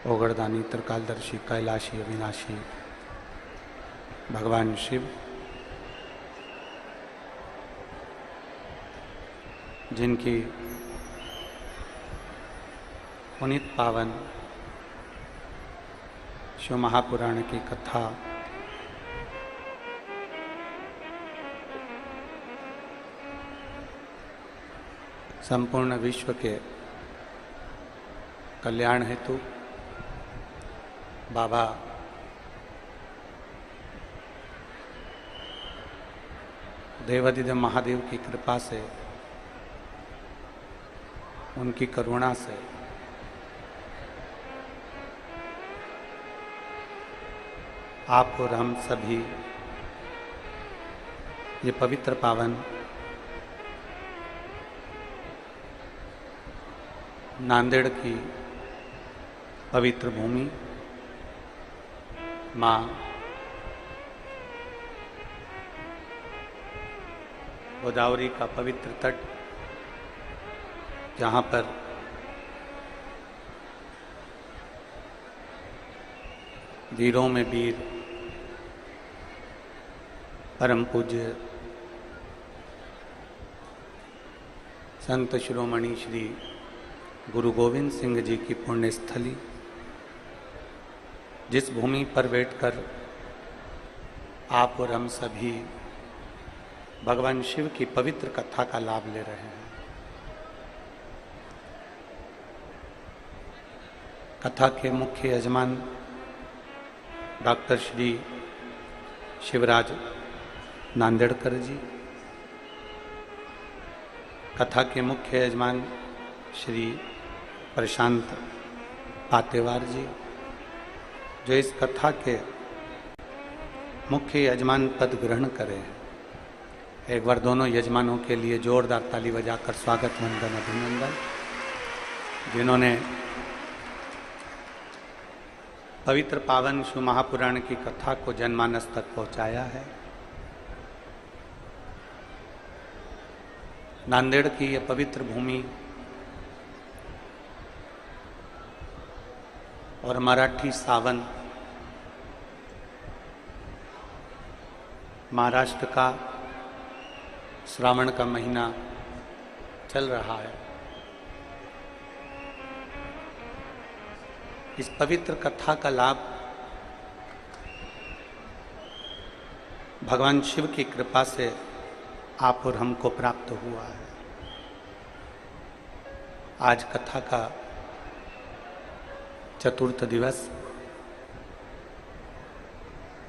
ओगरदानी त्रिकालदर्शी कैलाशी अविनाशी भगवान शिव, जिनकी पुनीत पावन शिव महापुराण की कथा संपूर्ण विश्व के कल्याण हेतु बाबा देवादिदेव महादेव की कृपा से, उनकी करुणा से आप और हम सभी ये पवित्र पावन नांदेड़ की पवित्र भूमि, माँ गोदावरी का पवित्र तट, जहाँ पर वीरों में वीर परम पूज्य संत शिरोमणि श्री गुरु गोविंद सिंह जी की पुण्य स्थली, जिस भूमि पर बैठकर आप और हम सभी भगवान शिव की पवित्र कथा का लाभ ले रहे हैं। कथा के मुख्य यजमान डॉक्टर श्री शिवराज नांदेड़कर जी, कथा के मुख्य यजमान श्री प्रशांत पातेवार जी, जो इस कथा के मुख्य यजमान पद ग्रहण करें। एक बार दोनों यजमानों के लिए जोरदार ताली बजाकर स्वागत वंदन अभिनंदन, जिन्होंने पवित्र पावन शिव महापुराण की कथा को जनमानस तक पहुंचाया है। नांदेड़ की यह पवित्र भूमि और मराठी सावन, महाराष्ट्र का श्रावण का महीना चल रहा है। इस पवित्र कथा का लाभ भगवान शिव की कृपा से आप और हमको प्राप्त हुआ है। आज कथा का चतुर्थ दिवस,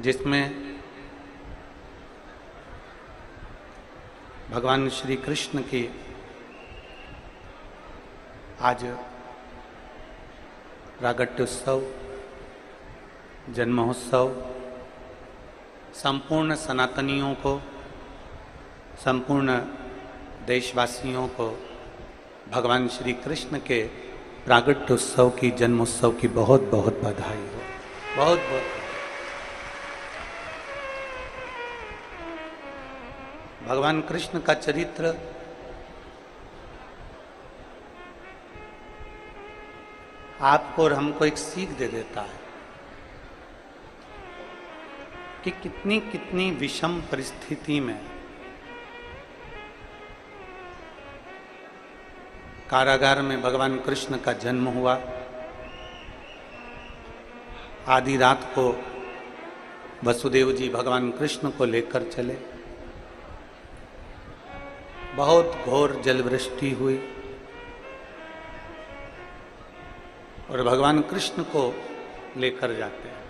जिसमें भगवान श्री कृष्ण की आज प्रागट्योत्सव, जन्मोत्सव संपूर्ण सनातनियों को, संपूर्ण देशवासियों को भगवान श्री कृष्ण के प्रागट्योत्सव की, जन्मोत्सव की बहुत बहुत बधाई हो। बहुत बहुत भगवान कृष्ण का चरित्र आपको और हमको एक सीख दे देता है कि कितनी कितनी विषम परिस्थिति में कारागार में भगवान कृष्ण का जन्म हुआ। आधी रात को वसुदेव जी भगवान कृष्ण को लेकर चले, बहुत घोर जलवृष्टि हुई और भगवान कृष्ण को लेकर जाते हैं।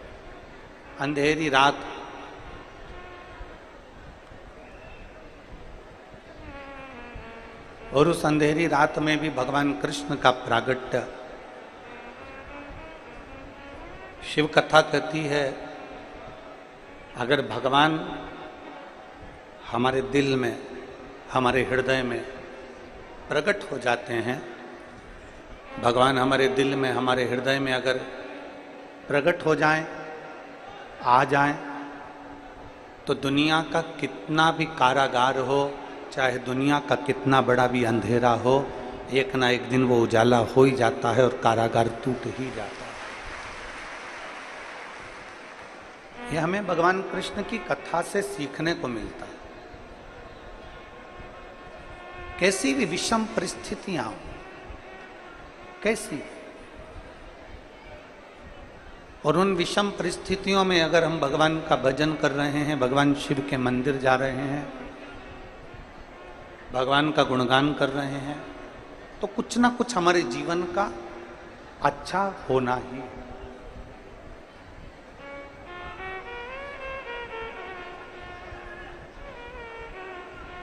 अंधेरी रात, और उस अंधेरी रात में भी भगवान कृष्ण का प्रागट्य, शिव कथा कहती है, अगर भगवान हमारे दिल में, हमारे हृदय में प्रकट हो जाते हैं, भगवान हमारे दिल में, हमारे हृदय में अगर प्रकट हो जाएं, आ जाएं, तो दुनिया का कितना भी कारागार हो, चाहे दुनिया का कितना बड़ा भी अंधेरा हो, एक ना एक दिन वो उजाला हो ही जाता है और कारागार टूट ही जाता है। ये हमें भगवान कृष्ण की कथा से सीखने को मिलता है। कैसी भी विषम परिस्थितियां हो, कैसी, और उन विषम परिस्थितियों में अगर हम भगवान का भजन कर रहे हैं, भगवान शिव के मंदिर जा रहे हैं, भगवान का गुणगान कर रहे हैं, तो कुछ ना कुछ हमारे जीवन का अच्छा होना ही।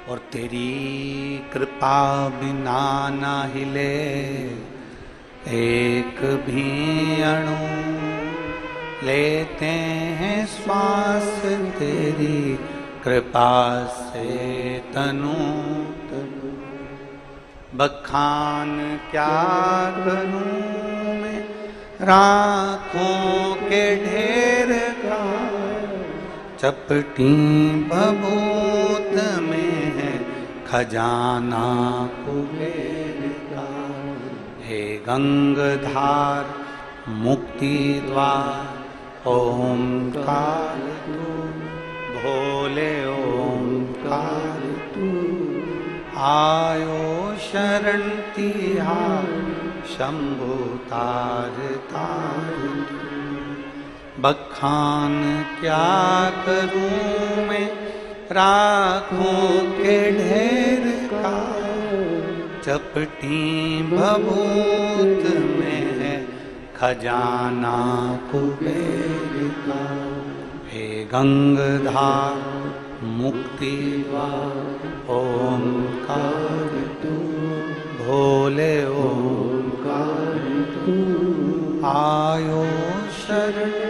और तेरी कृपा बिना ना हिले एक भी अणु, लेते हैं श्वास तेरी कृपा से तनु तनु। बखान क्या करूं मैं राखों के ढेर का, चपटी बबूत में है खजाना कुबेर का। हे गंगधार मुक्ति द्वार ओंकार तू, भोले ओंकार तू। आयो शरण तिहार शंभु तार तार तू। बखान क्या करूं मैं राखों के ढेर का, चपटी बबूत में है खजाना कुबेर का। हे गंगधार मुक्ति द्वार ओंकार तू, भोले ओंकार तू। आयो शरण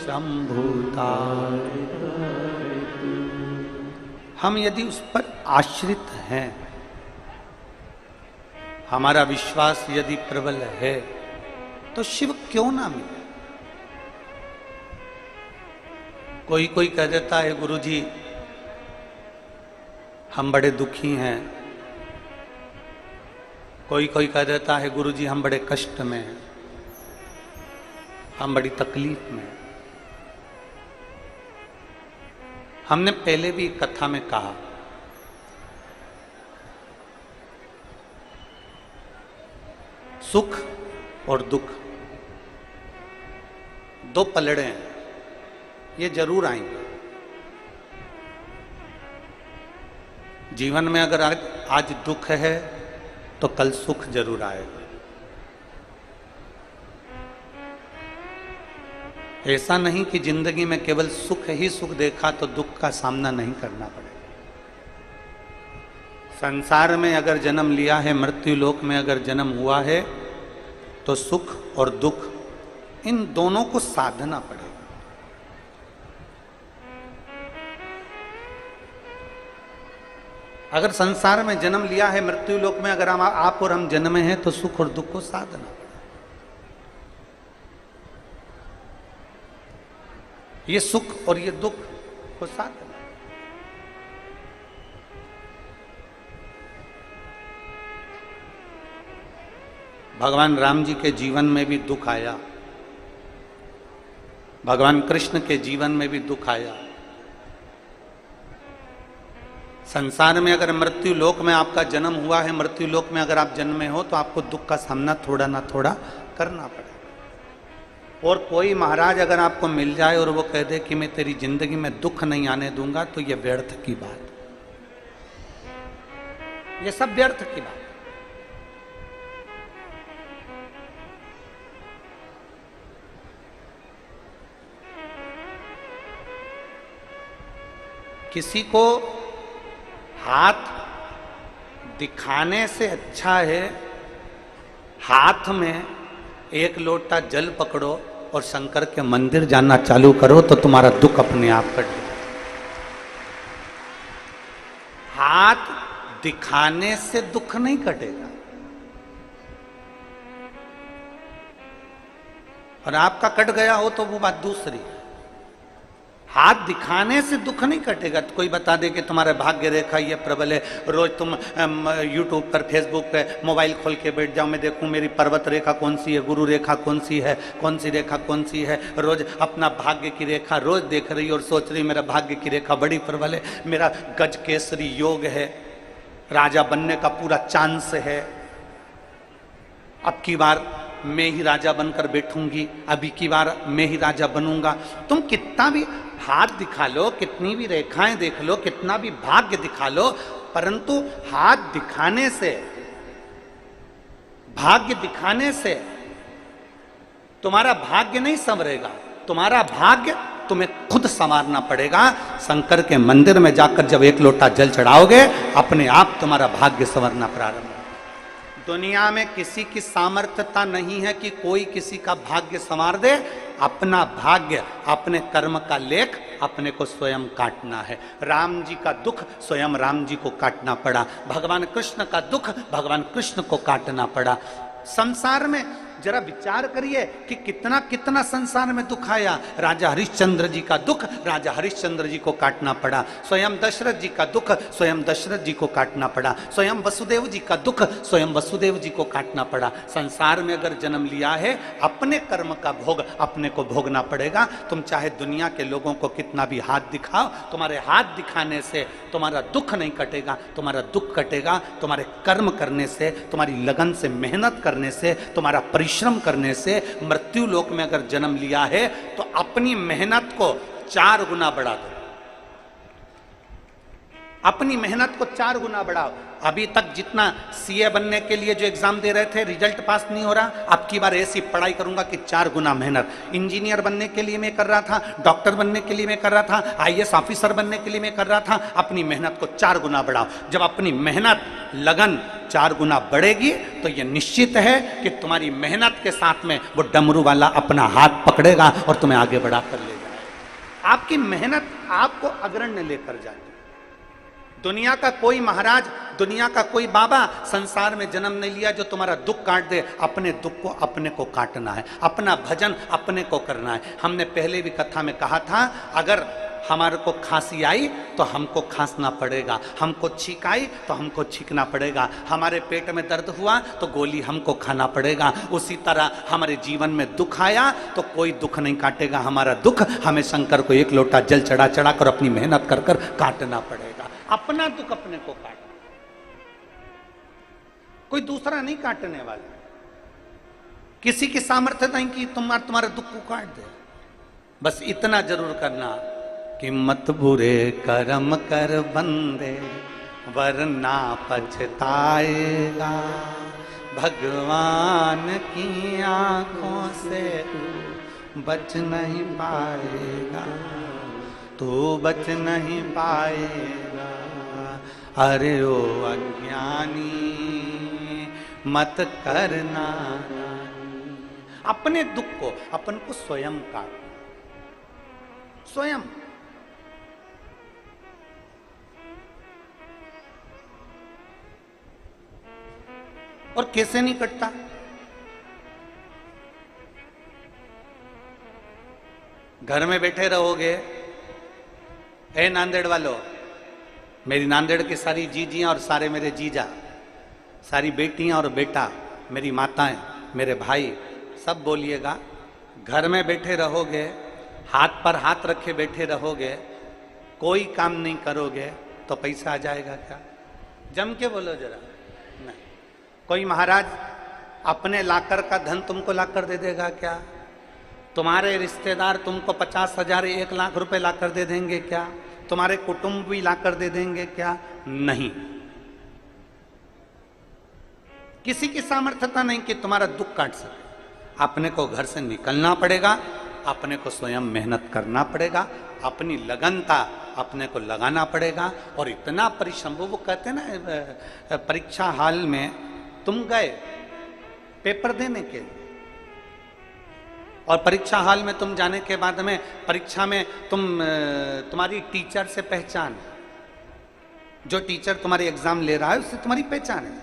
शंभु तार। हम यदि उस पर आश्रित हैं, हमारा विश्वास यदि प्रबल है, तो शिव क्यों ना मिले। कोई कोई कह देता है गुरुजी हम बड़े दुखी हैं, कोई कोई कह देता है गुरुजी हम बड़े कष्ट में हैं, हम बड़ी तकलीफ में हैं। हमने पहले भी कथा में कहा, सुख और दुख दो पलड़े हैं, ये जरूर आएंगे जीवन में। अगर आज दुख है तो कल सुख जरूर आएगा। ऐसा नहीं कि जिंदगी में केवल सुख ही सुख देखा तो दुख का सामना नहीं करना पड़ेगा। संसार में अगर जन्म लिया है, मृत्यु लोक में अगर जन्म हुआ है, तो सुख और दुख इन दोनों को साधना पड़ेगा। अगर संसार में जन्म लिया है, मृत्यु लोक में अगर आप और हम जन्मे हैं, तो सुख और दुख को साधना पड़ेगा। ये सुख और ये दुख को साधना। भगवान राम जी के जीवन में भी दुख आया, भगवान कृष्ण के जीवन में भी दुख आया। संसार में अगर मृत्यु लोक में आपका जन्म हुआ है, मृत्यु लोक में अगर आप जन्मे हो, तो आपको दुख का सामना थोड़ा ना थोड़ा करना पड़ेगा। और कोई महाराज अगर आपको मिल जाए और वो कह दे कि मैं तेरी जिंदगी में दुख नहीं आने दूंगा, तो ये व्यर्थ की बात, ये सब व्यर्थ की बात। किसी को हाथ दिखाने से अच्छा है हाथ में एक लोटा जल पकड़ो और शंकर के मंदिर जाना चालू करो, तो तुम्हारा दुख अपने आप कट जाए। हाथ दिखाने से दुख नहीं कटेगा। और आपका कट गया हो तो वो बात दूसरी है। हाथ दिखाने से दुख नहीं कटेगा। तो कोई बता दे कि तुम्हारा भाग्य रेखा ये प्रबल है, रोज तुम यूट्यूब पर, फेसबुक पे मोबाइल खोल के बैठ जाओ, मैं देखूं मेरी पर्वत रेखा कौन सी है, गुरु रेखा कौन सी है, कौन सी रेखा कौन सी है, रोज अपना भाग्य की रेखा रोज देख रही और सोच रही मेरा भाग्य की रेखा बड़ी प्रबल है, मेरा गज केसरी योग है, राजा बनने का पूरा चांस है, अब की बार मैं ही राजा बनकर बैठूंगी, अभी की बार मैं ही राजा बनूंगा। तुम कितना भी हाथ दिखा लो, कितनी भी रेखाएं देख लो, कितना भी भाग्य दिखा लो, परंतु हाथ दिखाने से, भाग्य दिखाने से तुम्हारा भाग्य नहीं संवरेगा, तुम्हारा भाग्य तुम्हें खुद संवारना पड़ेगा। शंकर के मंदिर में जाकर जब एक लोटा जल चढ़ाओगे, अपने आप तुम्हारा भाग्य संवरना प्रारंभ। दुनिया में किसी की सामर्थ्यता नहीं है कि कोई किसी का भाग्य संवार दे। अपना भाग्य, अपने कर्म का लेख अपने को स्वयं काटना है। राम जी का दुख स्वयं राम जी को काटना पड़ा, भगवान कृष्ण का दुख भगवान कृष्ण को काटना पड़ा। संसार में जरा विचार करिए कि कितना कितना संसार में दुख आया। राजा हरिश्चंद्र जी का दुख राजा हरिश्चंद्र जी को काटना पड़ा, स्वयं दशरथ जी का दुख स्वयं दशरथ जी को काटना पड़ा, स्वयं वसुदेव जी का दुख स्वयं वसुदेव जी को काटना पड़ा। संसार में अगर जन्म लिया है, अपने कर्म का भोग अपने को भोगना पड़ेगा। तुम चाहे दुनिया के लोगों को कितना भी हाथ दिखाओ, तुम्हारे हाथ दिखाने से तुम्हारा दुख नहीं कटेगा, तुम्हारा दुख कटेगा तुम्हारे कर्म करने से, तुम्हारी लगन से, मेहनत करने से, तुम्हारा परिश्रम करने से। मृत्यु लोक में अगर जन्म लिया है तो अपनी मेहनत को 4 गुना बढ़ा दो, अपनी मेहनत को 4 गुना बढ़ाओ। अभी तक जितना सीए बनने के लिए जो एग्जाम दे रहे थे, रिजल्ट पास नहीं हो रहा, अब की बार ऐसी पढ़ाई करूंगा कि 4 गुना मेहनत। इंजीनियर बनने के लिए मैं कर रहा था, डॉक्टर बनने के लिए मैं कर रहा था, आईएएस ऑफिसर बनने के लिए मैं कर रहा था। अपनी मेहनत को 4 गुना बढ़ाओ। जब अपनी मेहनत, लगन 4 गुना बढ़ेगी तो यह निश्चित है कि तुम्हारी मेहनत के साथ में वो डमरू वाला अपना हाथ पकड़ेगा और तुम्हें आगे बढ़ा कर ले जाएगा। आपकी मेहनत आपको अग्रण्य लेकर जाएगी। दुनिया का कोई महाराज, दुनिया का कोई बाबा संसार में जन्म नहीं लिया जो तुम्हारा दुख काट दे। अपने दुख को अपने को काटना है, अपना भजन अपने को करना है। हमने पहले भी कथा में कहा था, अगर हमारे को खांसी आई तो हमको खांसना पड़ेगा, हमको छींक आई तो हमको छींकना पड़ेगा, हमारे पेट में दर्द हुआ तो गोली हमको खाना पड़ेगा। उसी तरह हमारे जीवन में दुख आया तो कोई दुख नहीं काटेगा हमारा दुख, हमें शंकर को एक लोटा जल चढ़ा चढ़ा कर अपनी मेहनत कर कर काटना पड़ेगा। अपना दुख अपने को काटना, कोई दूसरा नहीं काटने वाला। किसी की सामर्थ्य नहीं कि तुम्हारे दुख को काट दे। बस इतना जरूर करना कि मत बुरे कर्म कर बंदे वरना पछताएगा, भगवान की आंखों से बच नहीं पाएगा, तू बच नहीं पाएगा। अरे ओ अज्ञानी मत करना। अपने दुख को अपन को स्वयं काटना, स्वयं। और कैसे नहीं कटता? घर में बैठे रहोगे, ए नांदेड़ वालों, मेरी नांदेड़ की सारी जीजियां और सारे मेरे जीजा, सारी बेटियां और बेटा, मेरी माताएं, मेरे भाई, सब बोलिएगा, घर में बैठे रहोगे, हाथ पर हाथ रखे बैठे रहोगे, कोई काम नहीं करोगे तो पैसा आ जाएगा क्या? जम के बोलो जरा। नहीं। कोई महाराज अपने लाकर का धन तुमको लाकर दे देगा क्या? तुम्हारे रिश्तेदार तुमको 50,000 1 लाख रुपए लाकर दे देंगे क्या? तुम्हारे कुटुंब भी लाकर दे देंगे क्या? नहीं। किसी की सामर्थ्यता नहीं कि तुम्हारा दुख काट सके। अपने को घर से निकलना पड़ेगा, अपने को स्वयं मेहनत करना पड़ेगा, अपनी लगनता अपने को लगाना पड़ेगा। और इतना परिश्रम, वो कहते हैं ना, परीक्षा हाल में तुम गए पेपर देने के लिए, और परीक्षा हाल में तुम जाने के बाद में परीक्षा में तुम्हारी टीचर से पहचान, जो टीचर तुम्हारी एग्जाम ले रहा है उससे तुम्हारी पहचान है।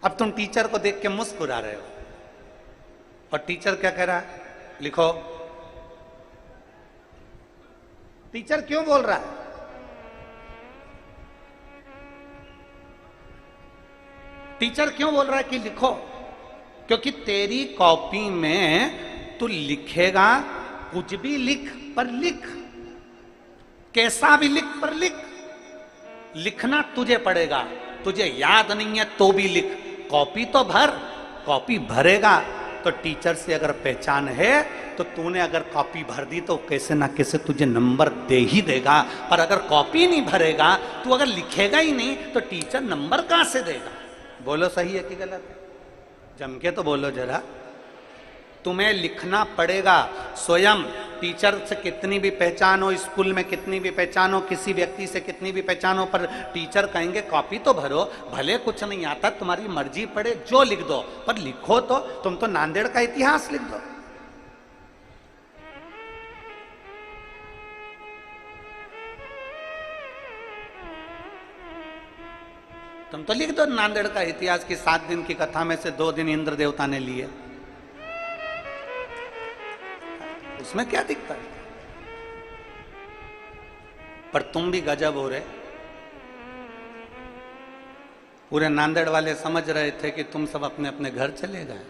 अब तुम टीचर को देख के मुस्कुरा रहे हो और टीचर क्या कह रहा है? लिखो टीचर क्यों बोल रहा है? टीचर क्यों बोल रहा है कि लिखो? क्योंकि तेरी कॉपी में तू लिखेगा, कुछ भी लिख, पर लिख, कैसा भी लिख, पर लिख। लिखना तुझे पड़ेगा, तुझे याद नहीं है तो भी लिख। कॉपी तो भर, कॉपी भरेगा तो टीचर से अगर पहचान है तो तूने अगर कॉपी भर दी तो कैसे ना कैसे तुझे नंबर दे ही देगा। पर अगर कॉपी नहीं भरेगा, तू अगर लिखेगा ही नहीं तो टीचर नंबर कहां से देगा? बोलो सही है कि गलत है? जम के तो बोलो जरा। तुम्हें लिखना पड़ेगा स्वयं। टीचर से कितनी भी पहचान हो, स्कूल में कितनी भी पहचान हो, किसी व्यक्ति से कितनी भी पहचान हो, पर टीचर कहेंगे कॉपी तो भरो। भले कुछ नहीं आता, तुम्हारी मर्जी पड़े जो लिख दो, पर लिखो तो। तुम तो नांदेड़ का इतिहास लिख दो। तुम तो लिख दो नांदेड़ का इतिहास की 7 दिन की कथा में से 2 दिन इंद्र देवता ने लिए, उसमें क्या दिक्कत है? पर तुम भी गजब हो रहे। पूरे नांदेड़ वाले समझ रहे थे कि तुम सब अपने अपने घर चले गए,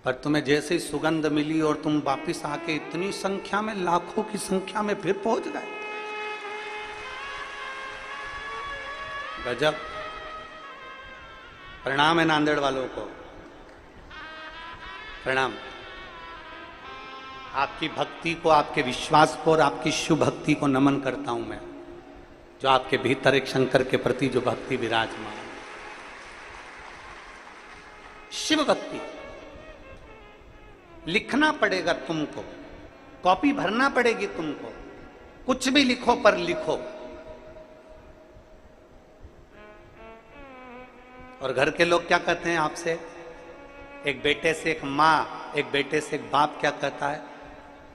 पर तुम्हें जैसे ही सुगंध मिली और तुम वापिस आके इतनी संख्या में, लाखों की संख्या में फिर पहुंच गए। गजब। प्रणाम है नांदेड़ वालों को, प्रणाम। आपकी भक्ति को, आपके विश्वास को और आपकी शुभ भक्ति को नमन करता हूं मैं, जो आपके भीतर एक शंकर के प्रति जो भक्ति विराजमान। शिव भक्ति लिखना पड़ेगा तुमको, कॉपी भरना पड़ेगी तुमको। कुछ भी लिखो, पर लिखो। और घर के लोग क्या कहते हैं आपसे? एक बेटे से एक माँ, एक बेटे से एक बाप क्या कहता है?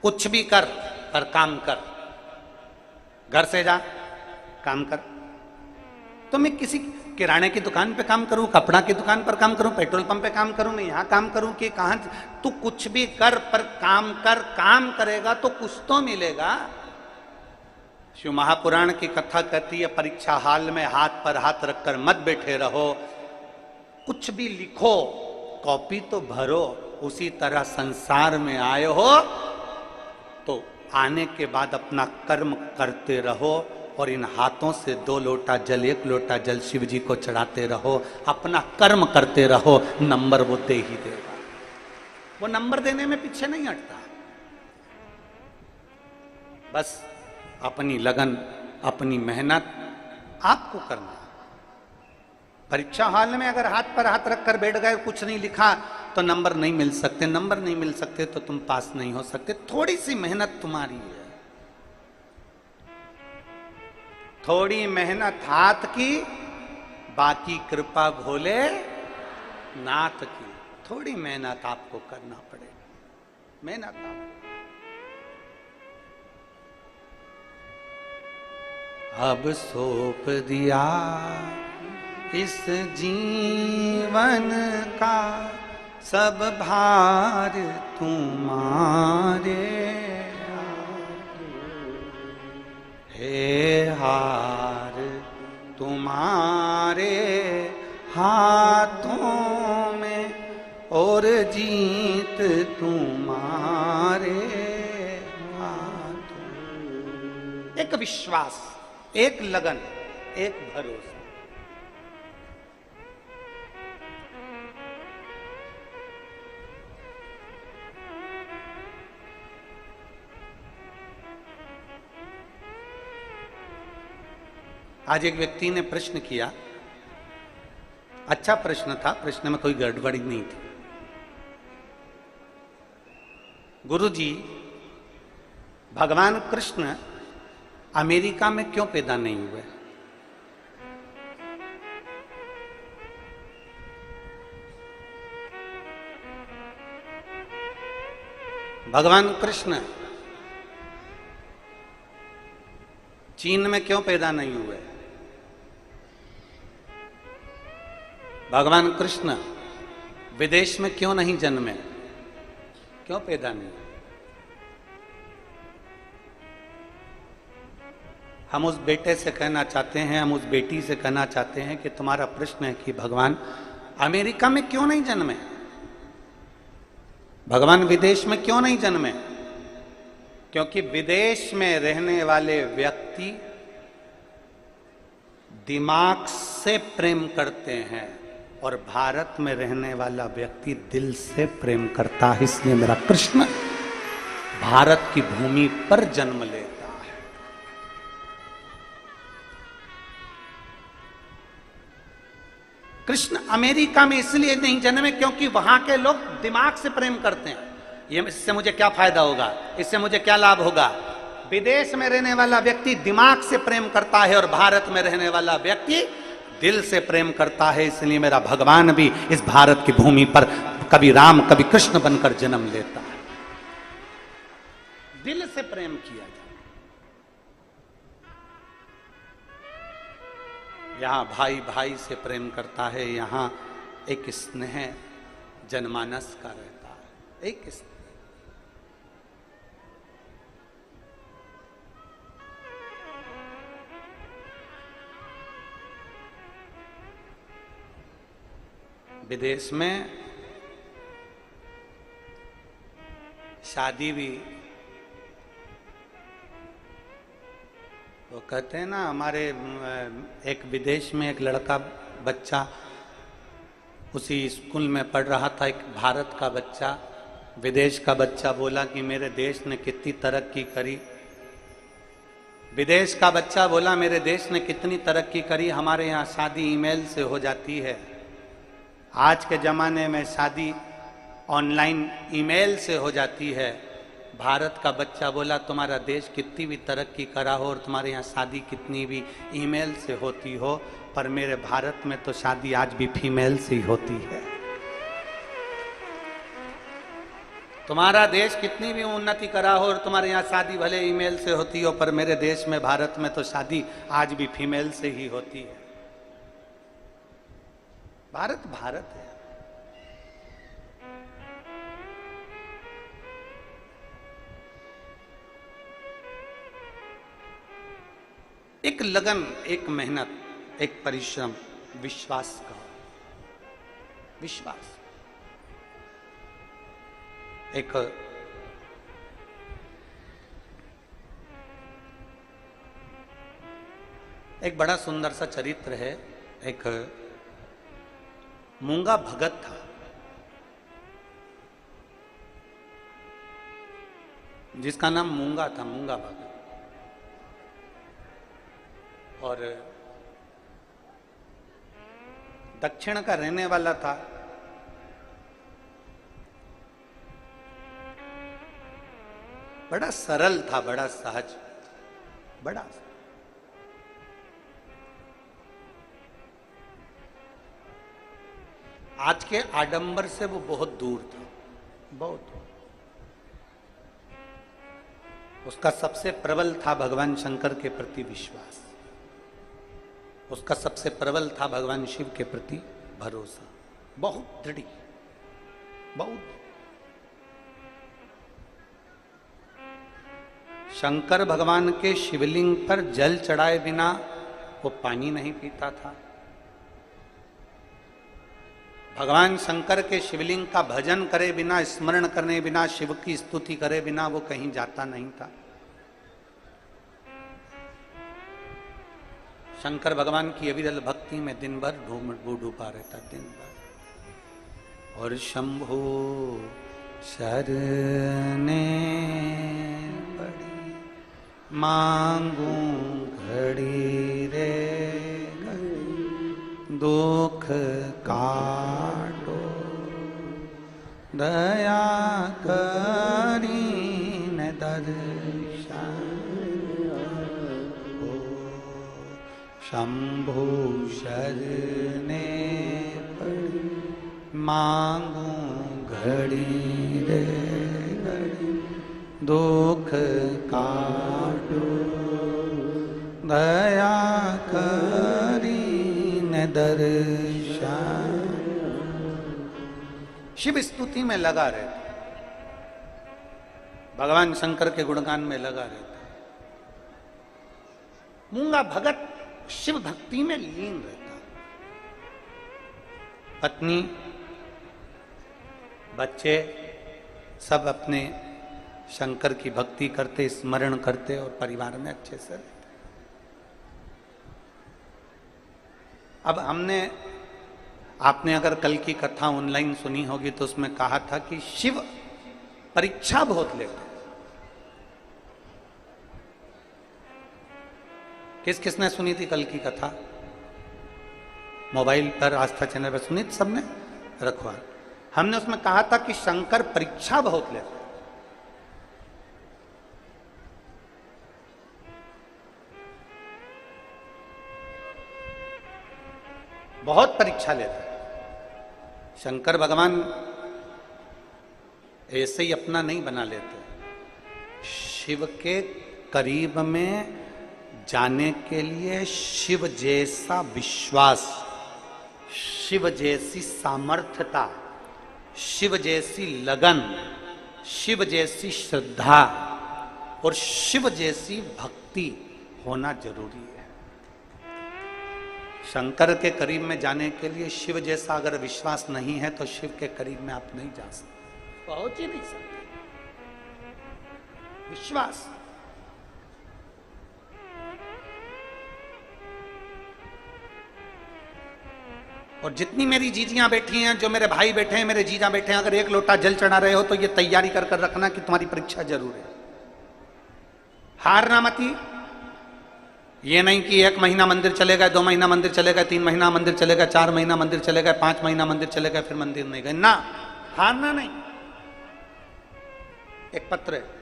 कुछ भी कर, पर काम कर। घर से जा, काम कर। तो मैं किसी किराने की दुकान पे काम करूं, कपड़ा की दुकान पर काम करूं, पेट्रोल पंप पे काम करूं, मैं यहां काम करूं कि कहां? तू कुछ भी कर, पर काम कर। काम करेगा तो कुछ तो मिलेगा। शिव महापुराण की कथा कहती है, परीक्षा हाल में हाथ पर हाथ रखकर मत बैठे रहो, कुछ भी लिखो, कॉपी तो भरो। उसी तरह संसार में आए हो तो आने के बाद अपना कर्म करते रहो, और इन हाथों से 2 लोटा जल, 1 लोटा जल शिव जी को चढ़ाते रहो। अपना कर्म करते रहो, नंबर वो दे ही देगा। वो नंबर देने में पीछे नहीं हटता। बस अपनी लगन, अपनी मेहनत आपको करना। परीक्षा हॉल में अगर हाथ पर हाथ रखकर बैठ गए, कुछ नहीं लिखा, तो नंबर नहीं मिल सकते। नंबर नहीं मिल सकते तो तुम पास नहीं हो सकते। थोड़ी सी मेहनत तुम्हारी है, थोड़ी मेहनत हाथ की, बाकी कृपा भोले नाथ की। थोड़ी मेहनत आपको करना पड़ेगा, मेहनत आपको। अब सौंप दिया इस जीवन का सब भार तुम्हारे, हे हार तुम्हारे हाथों में और जीत तुम्हारे हाथों। एक विश्वास, एक लगन, एक भरोसा। आज एक व्यक्ति ने प्रश्न किया, अच्छा प्रश्न था, प्रश्न में कोई गड़बड़ी नहीं थी। गुरुजी, भगवान कृष्ण अमेरिका में क्यों पैदा नहीं हुए? भगवान कृष्ण चीन में क्यों पैदा नहीं हुए? भगवान कृष्ण विदेश में क्यों नहीं जन्मे? क्यों पैदा नहीं? हम उस बेटे से कहना चाहते हैं, हम उस बेटी से कहना चाहते हैं कि तुम्हारा प्रश्न है कि भगवान अमेरिका में क्यों नहीं जन्मे, भगवान विदेश में क्यों नहीं जन्मे? क्योंकि विदेश में रहने वाले व्यक्ति दिमाग से प्रेम करते हैं और भारत में रहने वाला व्यक्ति दिल से प्रेम करता है। इसलिए मेरा कृष्ण भारत की भूमि पर जन्म लेता है। कृष्ण अमेरिका में इसलिए नहीं जन्मे क्योंकि वहां के लोग दिमाग से प्रेम करते हैं। ये इससे मुझे क्या फायदा होगा, इससे मुझे क्या लाभ होगा? विदेश में रहने वाला व्यक्ति दिमाग से प्रेम करता है और भारत में रहने वाला व्यक्ति दिल से प्रेम करता है। इसलिए मेरा भगवान भी इस भारत की भूमि पर कभी राम कभी कृष्ण बनकर जन्म लेता है। दिल से प्रेम किया जाए। यहां भाई भाई से प्रेम करता है, यहां एक स्नेह जनमानस का रहता है, एक स्नेह। विदेश में शादी भी, वो कहते हैं ना, हमारे एक विदेश में एक लड़का बच्चा उसी स्कूल में पढ़ रहा था, एक भारत का बच्चा विदेश का बच्चा बोला कि मेरे देश ने कितनी तरक्की करी। विदेश का बच्चा बोला मेरे देश ने कितनी तरक्की करी, हमारे यहाँ शादी ईमेल से हो जाती है। आज के ज़माने में शादी ऑनलाइन ईमेल से हो जाती है। भारत का बच्चा बोला तुम्हारा देश कितनी भी तरक्की करा हो और तुम्हारे यहाँ शादी कितनी भी ईमेल से होती हो, पर मेरे भारत में तो शादी आज भी फीमेल से ही होती है। तुम्हारा देश कितनी भी उन्नति करा हो और तुम्हारे यहाँ शादी भले ईमेल से होती हो, पर मेरे देश में भारत में तो शादी आज भी फीमेल से ही होती है। भारत भारत है। एक लगन, एक मेहनत, एक परिश्रम, विश्वास का विश्वास। एक बड़ा सुंदर सा चरित्र है। एक मूंगा भगत था, जिसका नाम मूंगा था, मूंगा भगत। और दक्षिण का रहने वाला था। बड़ा सरल था, बड़ा सहज, बड़ा। आज के आडंबर से वो बहुत दूर था, बहुत। उसका सबसे प्रबल था भगवान शंकर के प्रति विश्वास, उसका सबसे प्रबल था भगवान शिव के प्रति भरोसा, बहुत दृढ़, बहुत। शंकर भगवान के शिवलिंग पर जल चढ़ाए बिना वो पानी नहीं पीता था। भगवान शंकर के शिवलिंग का भजन करे बिना, स्मरण करने बिना, शिव की स्तुति करे बिना वो कहीं जाता नहीं था। शंकर भगवान की अविरल भक्ति में दिन भर डूबा रहता, दिन भर। और शंभो शरणे पड़ी मांगू घड़ी रे दुख काटो दया करीन दर्शन हो। शंभु शरणे पड़ी मांगू घड़ी रे घड़ी दुख काटो दया करीन दर्शन। शिव स्तुति में लगा रहता, भगवान शंकर के गुणगान में लगा रहता। मूंगा भगत शिव भक्ति में लीन रहता। पत्नी, बच्चे सब अपने शंकर की भक्ति करते, स्मरण करते और परिवार में अच्छे से रहते। अब आपने अगर कल की कथा ऑनलाइन सुनी होगी तो उसमें कहा था कि शिव परीक्षा बहुत लेते हैं। किस किसने सुनी थी कल की कथा? मोबाइल पर आस्था चैनल पर सुनी थी सबने? रखवा। हमने उसमें कहा था कि शंकर परीक्षा बहुत लेते हैं। बहुत परीक्षा लेते हैं शंकर भगवान। ऐसे ही अपना नहीं बना लेते। शिव के करीब में जाने के लिए शिव जैसा विश्वास, शिव जैसी सामर्थ्यता, शिव जैसी लगन, शिव जैसी श्रद्धा और शिव जैसी भक्ति होना जरूरी है। शंकर के करीब में जाने के लिए शिव जैसा अगर विश्वास नहीं है तो शिव के करीब में आप नहीं जा सकते, पहुंच ही नहीं सकते। विश्वास। और जितनी मेरी जीजियां बैठी हैं, जो मेरे भाई बैठे हैं, मेरे जीजा बैठे हैं, अगर एक लोटा जल चढ़ा रहे हो तो ये तैयारी कर कर रखना कि तुम्हारी परीक्षा जरूर है। हारना मती। ये नहीं कि 1 महीना मंदिर चले गए, 2 महीना मंदिर चले गए, 3 महीना मंदिर चले गए, 4 महीना मंदिर चले गए, 5 महीना मंदिर चले गए, फिर मंदिर नहीं गए। ना, हारना नहीं। एक पत्र है,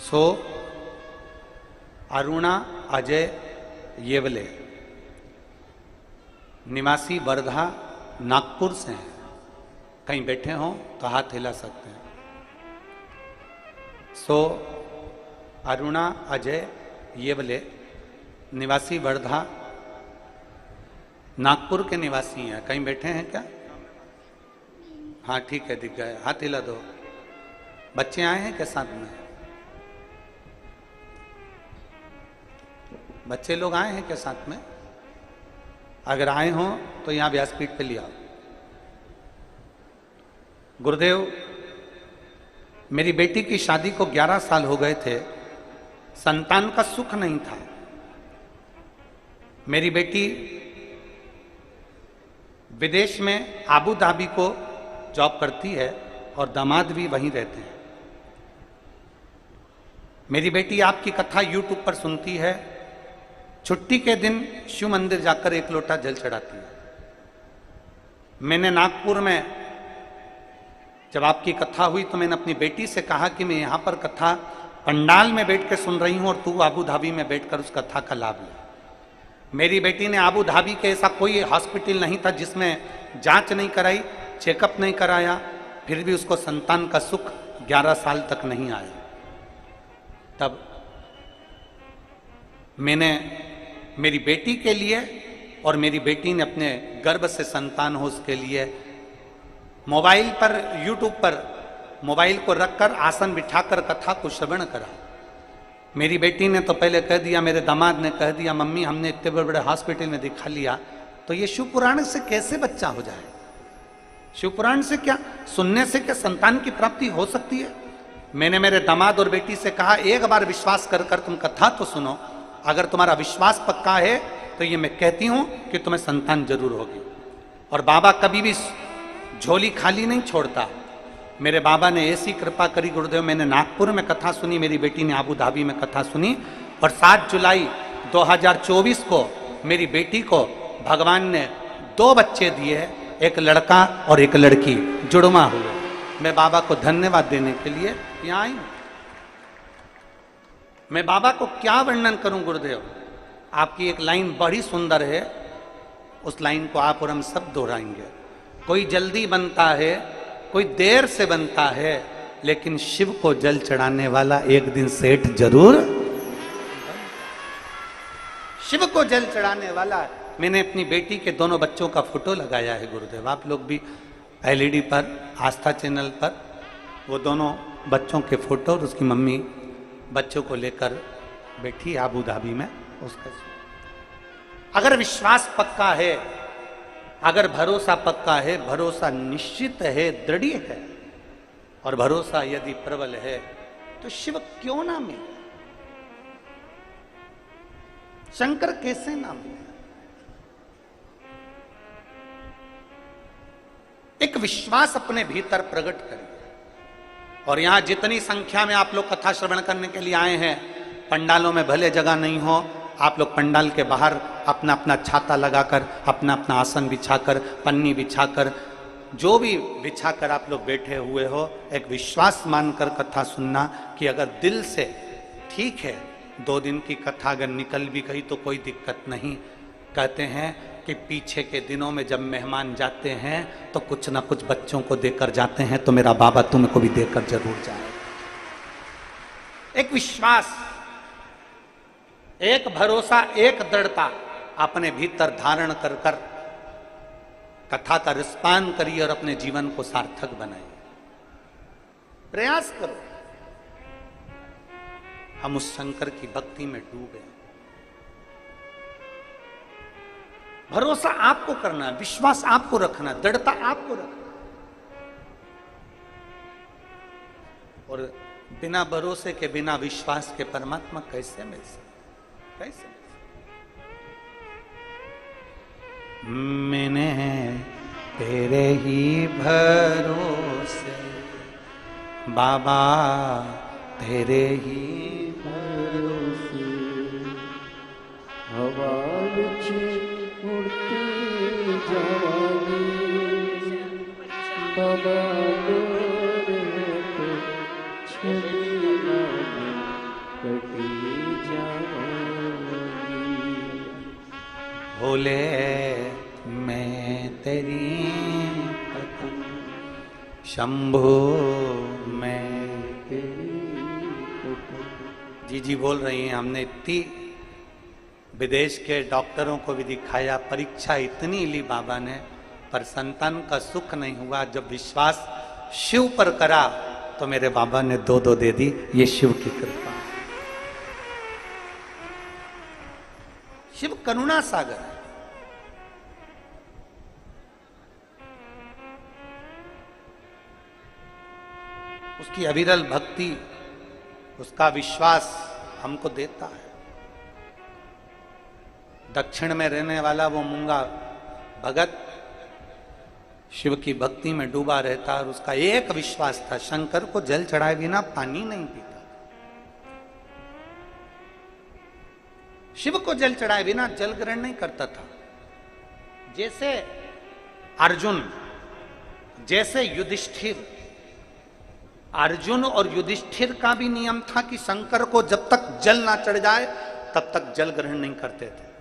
सो अरुणा अजय येवले, निवासी वर्धा नागपुर से हैं। कहीं बैठे हों तो हाथ हिला सकते हैं। सो अरुणा अजय येवले, निवासी वर्धा नागपुर के निवासी हैं। कहीं बैठे हैं क्या? हाँ ठीक है, दिख गए, हाथ हिला दो। बच्चे आए हैं क्या साथ में? बच्चे लोग आए हैं क्या साथ में? अगर आए हों तो यहां व्यासपीठ पे ले आओ। गुरुदेव, मेरी बेटी की शादी को 11 साल हो गए थे, संतान का सुख नहीं था। मेरी बेटी विदेश में आबू धाबी को जॉब करती है और दामाद भी वहीं रहते हैं। मेरी बेटी आपकी कथा यूट्यूब पर सुनती है, छुट्टी के दिन शिव मंदिर जाकर 1 लोटा जल चढ़ाती है। मैंने नागपुर में जब आपकी कथा हुई तो मैंने अपनी बेटी से कहा कि मैं यहाँ पर कथा पंडाल में बैठ के सुन रही हूँ और तू आबू धाबी में बैठकर उस कथा का लाभ ले। मेरी बेटी ने आबू धाबी के ऐसा कोई हॉस्पिटल नहीं था जिसमें जांच नहीं कराई, चेकअप नहीं कराया, फिर भी उसको संतान का सुख 11 साल तक नहीं आया। तब मैंने मेरी बेटी के लिए और मेरी बेटी ने अपने गर्भ से संतान हो उसके लिए मोबाइल पर, यूट्यूब पर मोबाइल को रखकर आसन बिठाकर कथा को श्रवण करा। मेरी बेटी ने तो पहले कह दिया, मेरे दामाद ने कह दिया, मम्मी हमने इतने बड़े बड़े हॉस्पिटल में दिखा लिया, तो ये शिव पुराण से कैसे बच्चा हो जाए? शिव पुराण से क्या, सुनने से क्या संतान की प्राप्ति हो सकती है? मैंने मेरे दामाद और बेटी से कहा, एक बार विश्वास कर कर तुम कथा तो सुनो, अगर तुम्हारा विश्वास पक्का है तो ये मैं कहती हूं कि तुम्हें संतान जरूर होगी। और बाबा कभी भी झोली खाली नहीं छोड़ता। मेरे बाबा ने ऐसी कृपा करी गुरुदेव, मैंने नागपुर में कथा सुनी, मेरी बेटी ने आबू धाबी में कथा सुनी, और 7 जुलाई 2024 को मेरी बेटी को भगवान ने 2 बच्चे दिए, एक लड़का और एक लड़की, जुड़वा हुए। मैं बाबा को धन्यवाद देने के लिए यहाँ आई हूँ। मैं बाबा को क्या वर्णन करूं गुरुदेव। आपकी एक लाइन बड़ी सुंदर है, उस लाइन को आप और हम सब दोहराएंगे। कोई जल्दी बनता है, कोई देर से बनता है, लेकिन शिव को जल चढ़ाने वाला एक दिन सेठ जरूर। शिव को जल चढ़ाने वाला। मैंने अपनी बेटी के दोनों बच्चों का फोटो लगाया है गुरुदेव, आप लोग भी एलईडी पर, आस्था चैनल पर वो दोनों बच्चों के फोटो और उसकी मम्मी बच्चों को लेकर बैठी आबू धाबी में। उसका अगर विश्वास पक्का है, अगर भरोसा पक्का है, भरोसा निश्चित है, दृढ़ है, और भरोसा यदि प्रबल है तो शिव क्यों ना मिले, शंकर कैसे ना मिले। एक विश्वास अपने भीतर प्रकट करिए। और यहां जितनी संख्या में आप लोग कथा श्रवण करने के लिए आए हैं, पंडालों में भले जगह नहीं हो, आप लोग पंडाल के बाहर अपना अपना छाता लगाकर, अपना अपना आसन बिछाकर, पन्नी बिछाकर, जो भी बिछाकर आप लोग बैठे हुए हो, एक विश्वास मानकर कथा सुनना कि अगर दिल से ठीक है, 2 दिन की कथा अगर निकल भी गई तो कोई दिक्कत नहीं। कहते हैं कि पीछे के दिनों में जब मेहमान जाते हैं तो कुछ ना कुछ बच्चों को देकर जाते हैं, तो मेरा बाबा तुमको भी देकर जरूर जाए। एक विश्वास, एक भरोसा, एक दृढ़ता अपने भीतर धारण कर कर कथा का रसपान करिए और अपने जीवन को सार्थक बनाइए। प्रयास करो हम उस शंकर की भक्ति में डूबे। भरोसा आपको करना, विश्वास आपको रखना, दृढ़ता आपको रखना। और बिना भरोसे के, बिना विश्वास के परमात्मा कैसे मिल सकते, कैसे? मैंने तेरे ही भरोसे बाबा, तेरे ही भरोसे हवा विच उड़ती जवानी बाबा गोरे को छबीला में कटी जवानी। भोले मैं तेरी पतंग, शंभो मैं तेरी पतंग। जी बोल रही हैं, हमने इतनी विदेश के डॉक्टरों को भी दिखाया, परीक्षा इतनी ली बाबा ने, पर संतान का सुख नहीं हुआ। जब विश्वास शिव पर करा तो मेरे बाबा ने 2 दे दी। ये शिव की कृपा। शिव करुणा सागर है। उसकी अविरल भक्ति, उसका विश्वास हमको देता है। दक्षिण में रहने वाला वो मूंगा भगत शिव की भक्ति में डूबा रहता, और उसका एक विश्वास था, शंकर को जल चढ़ाए बिना पानी नहीं पीता। शिव को जल चढ़ाए बिना जल ग्रहण नहीं करता था। जैसे अर्जुन, जैसे युधिष्ठिर, अर्जुन और युधिष्ठिर का भी नियम था कि शंकर को जब तक जल ना चढ़ जाए तब तक जल ग्रहण नहीं करते थे।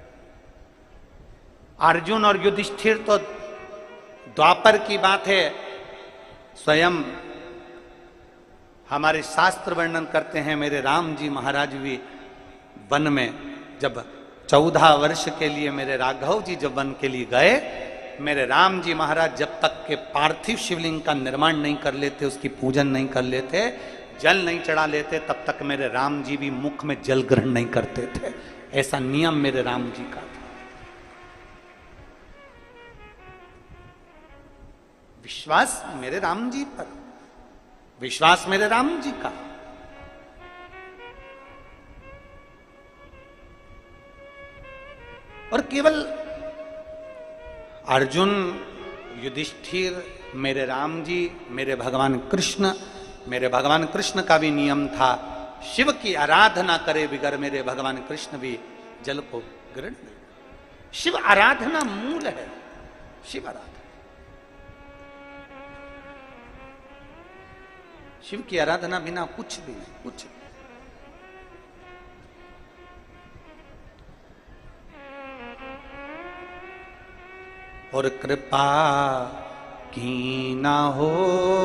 अर्जुन और युधिष्ठिर तो द्वापर की बात है, स्वयं हमारे शास्त्र वर्णन करते हैं। मेरे राम जी महाराज भी वन में जब 14 वर्ष के लिए मेरे राघव जी जब वन के लिए गए, मेरे राम जी महाराज जब तक के पार्थिव शिवलिंग का निर्माण नहीं कर लेते, उसकी पूजन नहीं कर लेते, जल नहीं चढ़ा लेते, तब तक मेरे राम जी भी मुख में जल ग्रहण नहीं करते थे। ऐसा नियम मेरे राम जी का था। विश्वास मेरे राम जी पर, विश्वास मेरे राम जी का। और केवल अर्जुन, युधिष्ठिर, मेरे राम जी, मेरे भगवान कृष्ण का भी नियम था, शिव की आराधना करे बिगर मेरे भगवान कृष्ण भी जल को ग्रहण नहीं। शिव आराधना मूल है, शिव आराधना। शिव की आराधना बिना कुछ भी नहीं, कुछ नहीं। और कृपा की ना होती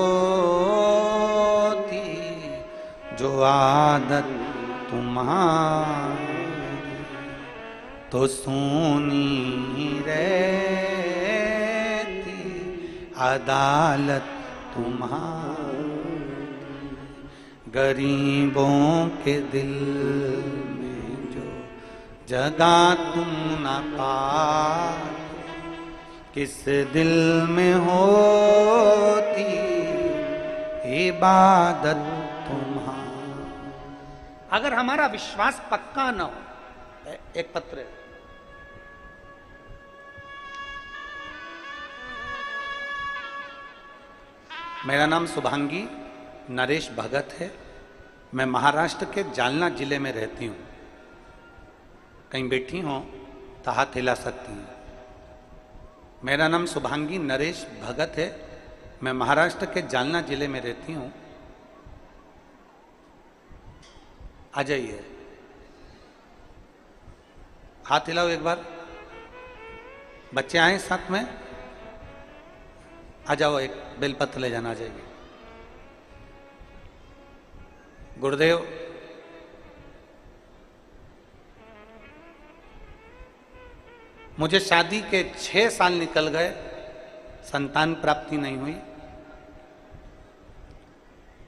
जो आदत तुम्हारी, तो सुनी रहती अदालत तुम्हारी, गरीबों के दिल में जो जगह तुम न पाते, किस दिल में होती इबादत तुम्हारी। अगर हमारा विश्वास पक्का न हो, एक पत्र है, मेरा नाम शुभांगी नरेश भगत है। मैं महाराष्ट्र के जालना जिले में रहती हूँ। कहीं बैठी हो तो हाथ हिला सकती हैं। मेरा नाम शुभांगी नरेश भगत है। मैं महाराष्ट्र के जालना जिले में रहती हूँ। आ जाइए, हाथ हिलाओ एक बार। बच्चे आए साथ में, आ जाओ, एक बेलपत्र ले जाना। आ जाएगी। गुरुदेव, मुझे शादी के 6 साल निकल गए, संतान प्राप्ति नहीं हुई।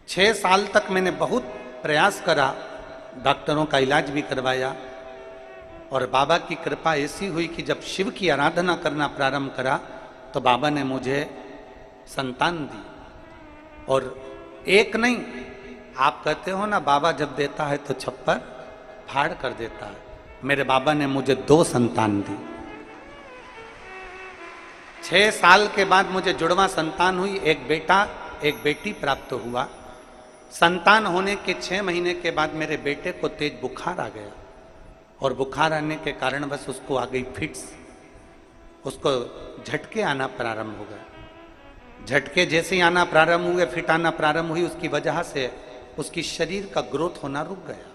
6 साल तक मैंने बहुत प्रयास करा, डॉक्टरों का इलाज भी करवाया, और बाबा की कृपा ऐसी हुई कि जब शिव की आराधना करना प्रारंभ करा तो बाबा ने मुझे संतान दी। और एक नहीं, आप कहते हो ना बाबा जब देता है तो छप्पर फाड़ कर देता है। मेरे बाबा ने मुझे 2 संतान दी। 6 साल के बाद मुझे जुड़वा संतान हुई, एक बेटा एक बेटी प्राप्त हुआ। संतान होने के 6 महीने के बाद मेरे बेटे को तेज बुखार आ गया, और बुखार आने के कारण बस उसको आ गई फिट्स, उसको झटके आना प्रारंभ हो गए। झटके जैसे ही आना प्रारंभ हुए, फिट आना प्रारंभ हुई, उसकी वजह से उसकी शरीर का ग्रोथ होना रुक गया।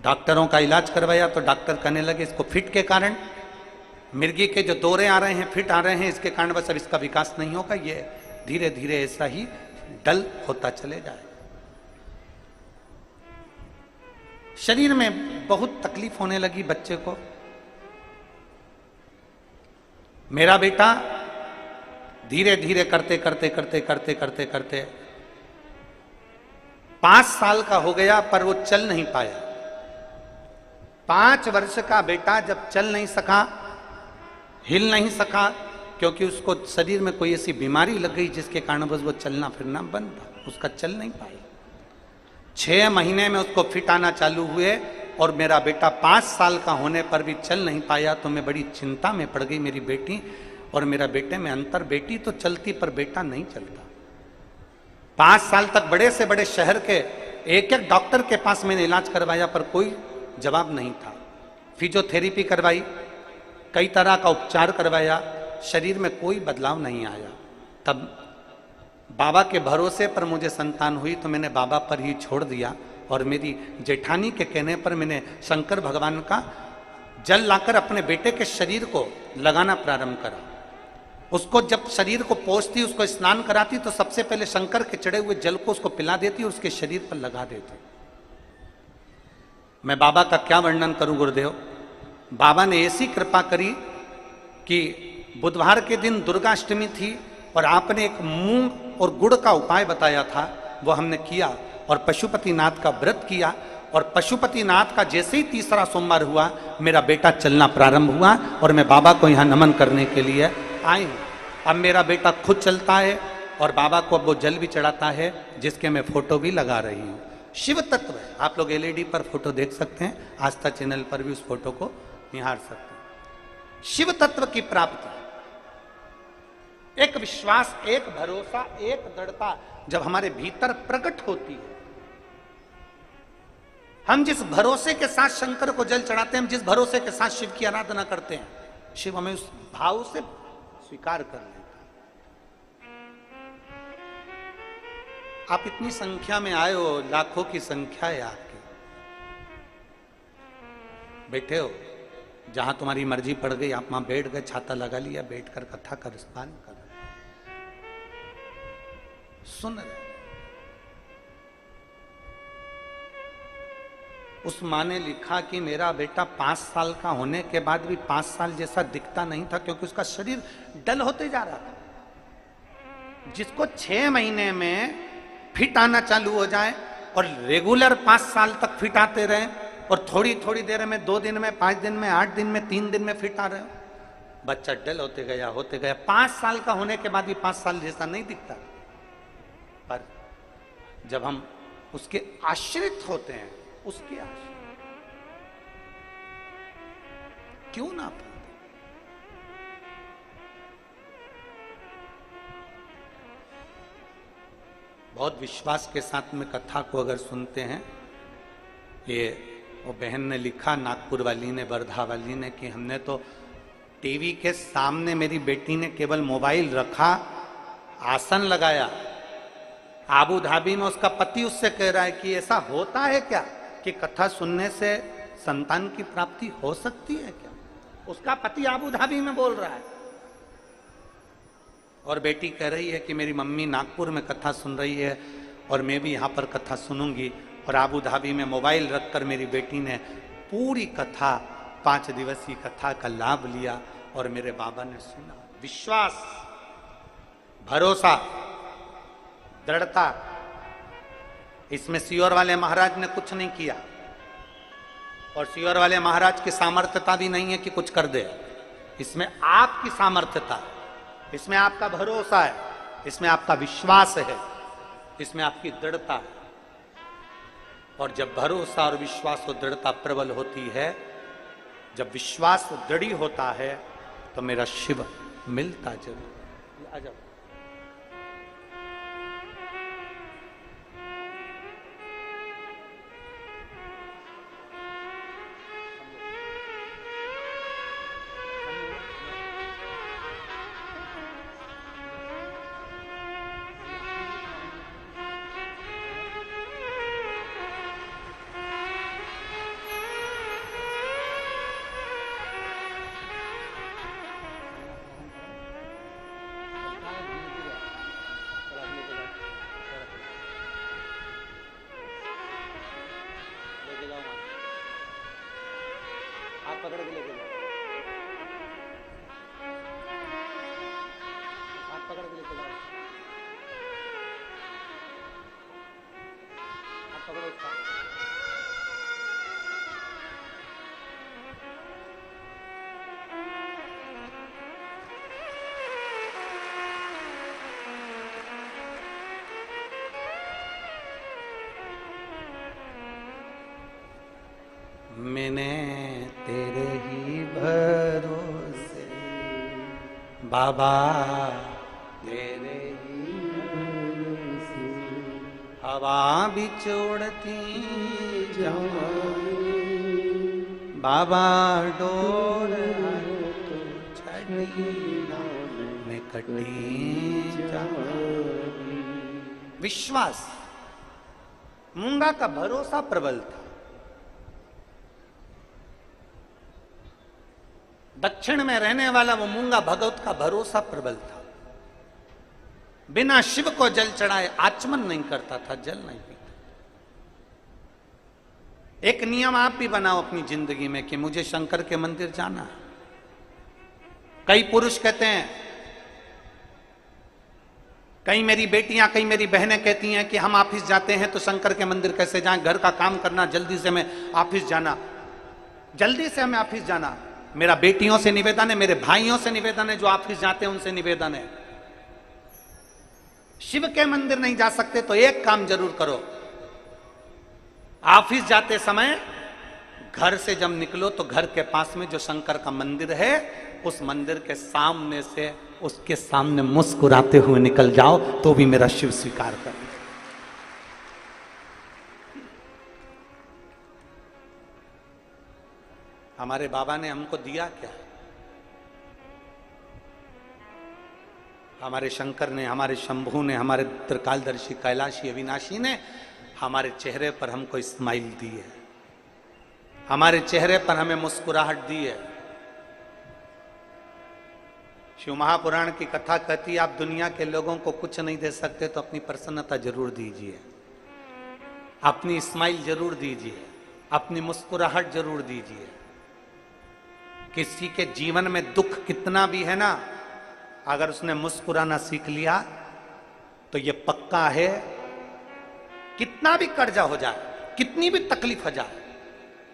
डॉक्टरों का इलाज करवाया तो डॉक्टर कहने लगे इसको फिट के कारण, मिर्गी के जो दौरे आ रहे हैं, फिट आ रहे हैं, इसके कारण बस अब इसका विकास नहीं होगा, ये धीरे धीरे ऐसा ही डल होता चले जाए। शरीर में बहुत तकलीफ होने लगी बच्चे को। मेरा बेटा धीरे धीरे करते करते करते करते करते करते 5 साल का हो गया, पर वो चल नहीं पाया। 5 वर्ष का बेटा जब चल नहीं सका, हिल नहीं सका, क्योंकि उसको शरीर में कोई ऐसी बीमारी लग गई जिसके कारण बस वो चलना फिरना बंद था, उसका चल नहीं पाया। 6 महीने में उसको फिट आना चालू हुए, और मेरा बेटा 5 साल का होने पर भी चल नहीं पाया। तो मैं बड़ी चिंता में पड़ गई। मेरी बेटी और मेरा बेटे में अंतर, बेटी तो चलती पर बेटा नहीं चलता। 5 साल तक बड़े से बड़े शहर के एक एक डॉक्टर के पास मैंने इलाज करवाया, पर कोई जवाब नहीं था। फिजियोथेरेपी करवाई, कई तरह का उपचार करवाया, शरीर में कोई बदलाव नहीं आया। तब बाबा के भरोसे पर मुझे संतान हुई, तो मैंने बाबा पर ही छोड़ दिया, और मेरी जेठानी के कहने पर मैंने शंकर भगवान का जल लाकर अपने बेटे के शरीर को लगाना प्रारंभ करा। उसको जब शरीर को पोंछती, उसको स्नान कराती, तो सबसे पहले शंकर के चढ़े हुए जल को उसको पिला देती और उसके शरीर पर लगा देती। मैं बाबा का क्या वर्णन करूं गुरुदेव। बाबा ने ऐसी कृपा करी कि बुधवार के दिन दुर्गाष्टमी थी, और आपने एक मूंग और गुड़ का उपाय बताया था, वो हमने किया, और पशुपतिनाथ का व्रत किया। और पशुपतिनाथ का जैसे ही 3रा सोमवार हुआ, मेरा बेटा चलना प्रारंभ हुआ, और मैं बाबा को यहाँ नमन करने के लिए आई हूँ। अब मेरा बेटा खुद चलता है, और बाबा को अब वो जल भी चढ़ाता है, जिसके मैं फोटो भी लगा रही हूँ। शिव तत्व है, आप लोग LED पर फोटो देख सकते हैं, आस्था चैनल पर भी उस फोटो को निहार सकते हैं। शिव तत्व की प्राप्ति, एक विश्वास, एक भरोसा, एक दृढ़ता जब हमारे भीतर प्रकट होती है, हम जिस भरोसे के साथ शंकर को जल चढ़ाते हैं, हम जिस भरोसे के साथ शिव की आराधना करते हैं, शिव हमें उस भाव से स्वीकार कर लेता है। आप इतनी संख्या में आए हो, लाखों की संख्या है आपकी, बैठे हो, जहां तुम्हारी मर्जी पड़ गई आप वहां बैठ गए, छाता लगा लिया, बैठकर कथा का रिस्पान कर सुन रहे। उस माँ ने लिखा कि मेरा बेटा 5 साल का होने के बाद भी 5 साल जैसा दिखता नहीं था, क्योंकि उसका शरीर डल होते जा रहा था। जिसको 6 महीने में फिट आना चालू हो जाए और रेगुलर 5 साल तक फिट आते रहे, और थोड़ी थोड़ी देर में 2 दिन में, 5 दिन में, 8 दिन में, 3 दिन में फिट आ रहे हो, बच्चा डल होते गया। 5 साल का होने के बाद भी 5 साल जैसा नहीं दिखता। पर जब हम उसके आश्रित होते हैं, उसके आश्रित क्यों ना पाते? बहुत विश्वास के साथ में कथा को अगर सुनते हैं, ये वो बहन ने लिखा, नागपुर वाली ने, वर्धा वाली ने, कि हमने तो टीवी के सामने मेरी बेटी ने केवल मोबाइल रखा, आसन लगाया। आबू धाबी में उसका पति उससे कह रहा है कि ऐसा होता है क्या कि कथा सुनने से संतान की प्राप्ति हो सकती है क्या? उसका पति आबू धाबी में बोल रहा है, और बेटी कह रही है कि मेरी मम्मी नागपुर में कथा सुन रही है और मैं भी यहाँ पर कथा सुनूंगी। और आबू धाबी में मोबाइल रखकर मेरी बेटी ने पूरी कथा, 5 दिवसीय कथा का लाभ लिया और मेरे बाबा ने सुना। विश्वास, भरोसा, दृढ़ता, इसमें सियोर वाले महाराज ने कुछ नहीं किया, और सियोर वाले महाराज की सामर्थ्यता भी नहीं है कि कुछ कर दे। इसमें आपकी सामर्थ्यता, इसमें आपका भरोसा है, इसमें आपका विश्वास है, इसमें आपकी दृढ़ता है। और जब भरोसा और विश्वास और दृढ़ता प्रबल होती है, जब विश्वास दृढ़ होता है, तो मेरा शिव मिलता जरूर। आ जाओ। पकड़ के लेके जाओ, हाथ पकड़ के लेके जाओ, हाथ पकड़ो उसका। मैंने तेरे ही भरोसे बाबा, तेरे ही भरोसे हवा बिच उड़ती जाऊं, बाबा डोर तो छड़ी मैं कटी जाऊं। विश्वास, मूंगा का भरोसा प्रबल था। दक्षिण में रहने वाला वो मूंगा भगवत का भरोसा प्रबल था। बिना शिव को जल चढ़ाए आचमन नहीं करता था, जल नहीं पीता। एक नियम आप भी बनाओ अपनी जिंदगी में कि मुझे शंकर के मंदिर जाना है। कई पुरुष कहते हैं, कई मेरी बेटियां, कई मेरी बहनें कहती हैं कि हम ऑफिस जाते हैं तो शंकर के मंदिर कैसे जाएं, घर का काम करना, जल्दी से हमें ऑफिस जाना, जल्दी से हमें ऑफिस जाना। मेरा बेटियों से निवेदन है, मेरे भाइयों से निवेदन है, जो ऑफिस जाते हैं उनसे निवेदन है, शिव के मंदिर नहीं जा सकते तो एक काम जरूर करो, ऑफिस जाते समय घर से जब निकलो तो घर के पास में जो शंकर का मंदिर है, उस मंदिर के सामने से उसके सामने मुस्कुराते हुए निकल जाओ, तो भी मेरा शिव स्वीकार कर। हमारे बाबा ने हमको दिया क्या? हमारे शंकर ने, हमारे शंभू ने, हमारे त्रिकालदर्शी कैलाशी अविनाशी ने हमारे चेहरे पर हमको स्माइल दी है, हमारे चेहरे पर हमें मुस्कुराहट दी है। शिव महापुराण की कथा कहती है, आप दुनिया के लोगों को कुछ नहीं दे सकते तो अपनी प्रसन्नता जरूर दीजिए, अपनी स्माइल जरूर दीजिए, अपनी मुस्कुराहट जरूर दीजिए। किसी के जीवन में दुख कितना भी है ना, अगर उसने मुस्कुराना सीख लिया तो ये पक्का है, कितना भी कर्जा हो जाए, कितनी भी तकलीफ हो जाए,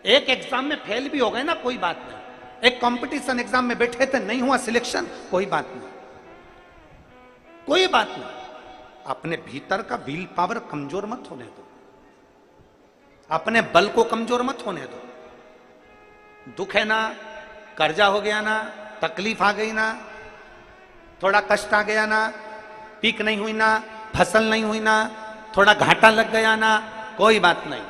एक एग्जाम में फेल भी हो गए ना कोई बात नहीं, एक कंपटीशन एग्जाम में बैठे थे नहीं हुआ सिलेक्शन, कोई बात नहीं, कोई बात नहीं। अपने भीतर का विल पावर कमजोर मत होने दो, अपने बल को कमजोर मत होने दो। दुख है ना, कर्जा हो गया ना, तकलीफ आ गई ना, थोड़ा कष्ट आ गया ना, पीक नहीं हुई ना, फसल नहीं हुई ना, थोड़ा घाटा लग गया ना, कोई बात नहीं।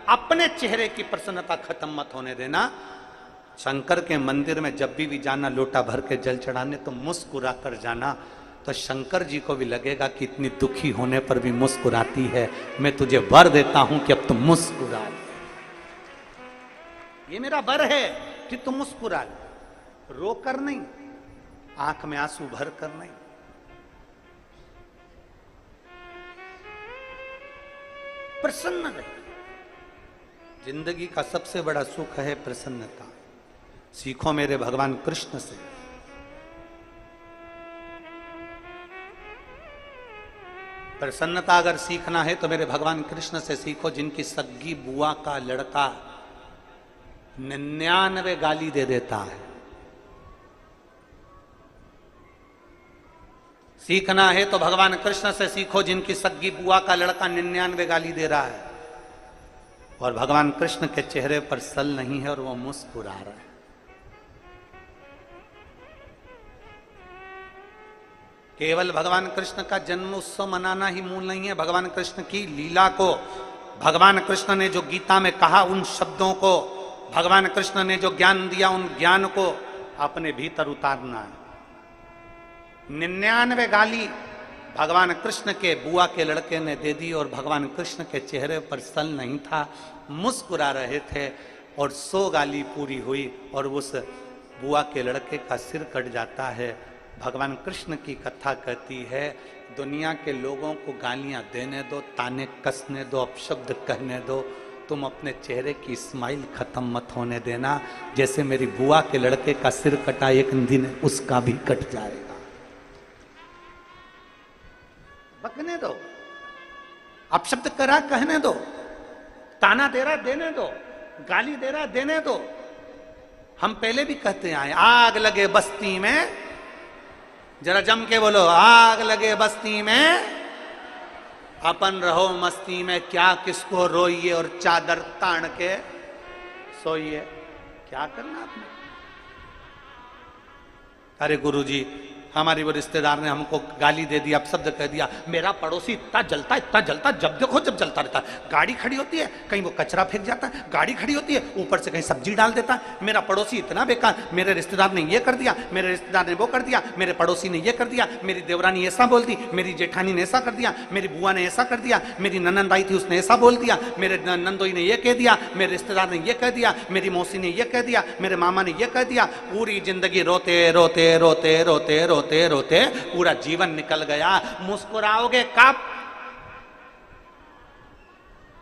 अपने चेहरे की प्रसन्नता खत्म मत होने देना। शंकर के मंदिर में जब भी जाना लोटा भर के जल चढ़ाने तो मुस्कुरा कर जाना, तो शंकर जी को भी लगेगा कि इतनी दुखी होने पर भी मुस्कुराती है, मैं तुझे वर देता हूं कि अब तुम मुस्कुरा ले। ये मेरा वर है कि तुम मुस्कुरा ले, रो कर नहीं, आंख में आंसू भर कर नहीं। प्रसन्न रहे। जिंदगी का सबसे बड़ा सुख है प्रसन्नता। सीखो मेरे भगवान कृष्ण से। प्रसन्नता अगर सीखना है तो मेरे भगवान कृष्ण से सीखो, जिनकी सग्गी बुआ का लड़का 99 गाली दे देता है। सीखना है तो भगवान कृष्ण से सीखो, जिनकी सग्गी बुआ का लड़का 99 गाली दे रहा है और भगवान कृष्ण के चेहरे पर सल नहीं है और वो मुस्कुरा रहा है। केवल भगवान कृष्ण का जन्म उत्सव मनाना ही मूल नहीं है। भगवान कृष्ण की लीला को, भगवान कृष्ण ने जो गीता में कहा उन शब्दों को, भगवान कृष्ण ने जो ज्ञान दिया उन ज्ञान को अपने भीतर उतारना है। 99 गाली भगवान कृष्ण के बुआ के लड़के ने दे दी और भगवान कृष्ण के चेहरे पर सल नहीं था, मुस्कुरा रहे थे और 100 गाली पूरी हुई और उस बुआ के लड़के का सिर कट जाता है। भगवान कृष्ण की कथा कहती है, दुनिया के लोगों को गालियां देने दो, ताने कसने दो, अपशब्द कहने दो, तुम अपने चेहरे की स्माइल खत्म मत होने देना। जैसे मेरी बुआ के लड़के का सिर कटा, एक दिन उसका भी कट जाएगा। बकने दो, अपशब्द करा कहने दो, ताना दे रहा देने दो, गाली दे रहा देने दो। हम पहले भी कहते आए, आग लगे बस्ती में, जरा जम के बोलो, आग लगे बस्ती में, अपन रहो मस्ती में, क्या किसको रोइए और चादर तान के सोइए। क्या करना आपने? अरे गुरुजी, हमारी वो रिश्तेदार ने हमको गाली दे दिया, अपशब्द कह दिया, मेरा पड़ोसी इतना जलता जब देखो जब जलता रहता है। गाड़ी खड़ी होती है, कहीं वो कचरा फेंक जाता है, गाड़ी खड़ी होती है ऊपर से कहीं सब्जी डाल देता है। मेरा पड़ोसी इतना बेकार, मेरे रिश्तेदार ने ये कर दिया, मेरे रिश्तेदार ने वो कर दिया, मेरे पड़ोसी ने ये कर दिया, मेरी देवरानी ऐसा बोल दी, मेरी जेठानी ने ऐसा कर दिया, मेरी बुआ ने ऐसा कर दिया, मेरी ननंद आई थी उसने ऐसा बोल दिया, मेरे नंदोई ने ये कह दिया, मेरे रिश्तेदार ने ये कह दिया, मेरी मौसी ने ये कह दिया, मेरे मामा ने ये कह दिया। पूरी जिंदगी रोते रोते रोते रोते रोते रोते पूरा जीवन निकल गया। मुस्कुराओगे कब?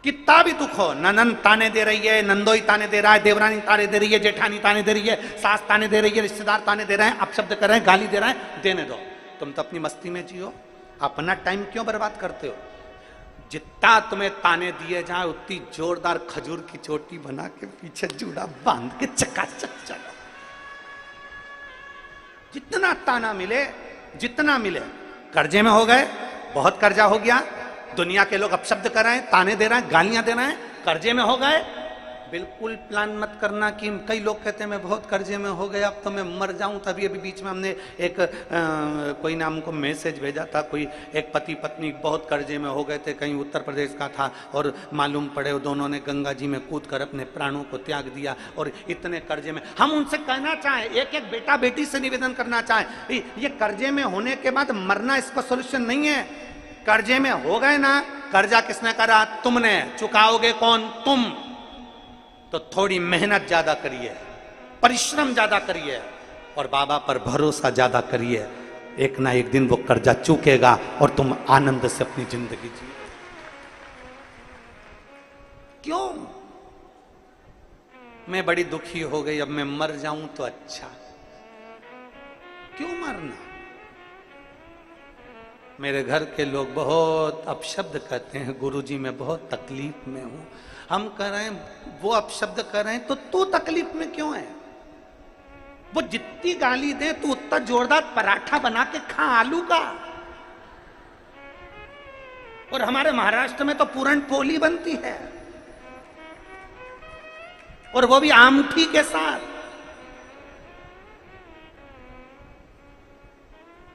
कितना भी दुख हो, ननंद ताने दे रही है, नंदोई ताने दे रहा है, देवरानी ताने दे रही है, जेठानी ताने दे रही है, सास ताने दे रही है, रिश्तेदार ताने दे रहे हैं, अपशब्द कर रहे हैं, गाली दे रहे हैं, देने दो। तुम तो अपनी मस्ती में जियो, अपना टाइम क्यों बर्बाद करते हो? जितना तुम्हें ताने दिए जाए उतनी जोरदार खजूर की चोटी बना के पीछे जूड़ा बांध के चकाचक चलो। जितना ताना मिले, जितना मिले। कर्जे में हो गए, बहुत कर्जा हो गया, दुनिया के लोग अपशब्द कर रहे हैं, ताने दे रहे हैं, गालियां दे रहे हैं, कर्जे में हो गए, बिल्कुल प्लान मत करना कि कई लोग कहते हैं मैं बहुत कर्जे में हो गया, अब तो मैं मर जाऊं। तभी अभी बीच में हमने एक कोई ने हमको मैसेज भेजा था, कोई एक पति पत्नी बहुत कर्जे में हो गए थे, कहीं उत्तर प्रदेश का था, और मालूम पड़े दोनों ने गंगा जी में कूद कर अपने प्राणों को त्याग दिया और इतने कर्जे में। हम उनसे कहना चाहें, एक एक बेटा बेटी से निवेदन करना चाहें, ये कर्जे में होने के बाद मरना इसका सोल्यूशन नहीं है। कर्जे में हो गए ना, कर्जा किसने करा? तुमने। चुकाओगे कौन? तुम। तो थोड़ी मेहनत ज्यादा करिए, परिश्रम ज्यादा करिए और बाबा पर भरोसा ज्यादा करिए। एक ना एक दिन वो कर्जा चूकेगा और तुम आनंद से अपनी जिंदगी जिए। क्यों? मैं बड़ी दुखी हो गई, अब मैं मर जाऊं तो अच्छा। क्यों मरना? मेरे घर के लोग बहुत अपशब्द कहते हैं, गुरुजी मैं बहुत तकलीफ में हूं। हम कह रहे हैं वो अपशब्द कर रहे हैं तो तू तकलीफ में क्यों है? वो जितनी गाली दे तू उतना जोरदार पराठा बना के खा आलू का। और हमारे महाराष्ट्र में तो पूरण पोली बनती है, और वो भी आमठी के साथ।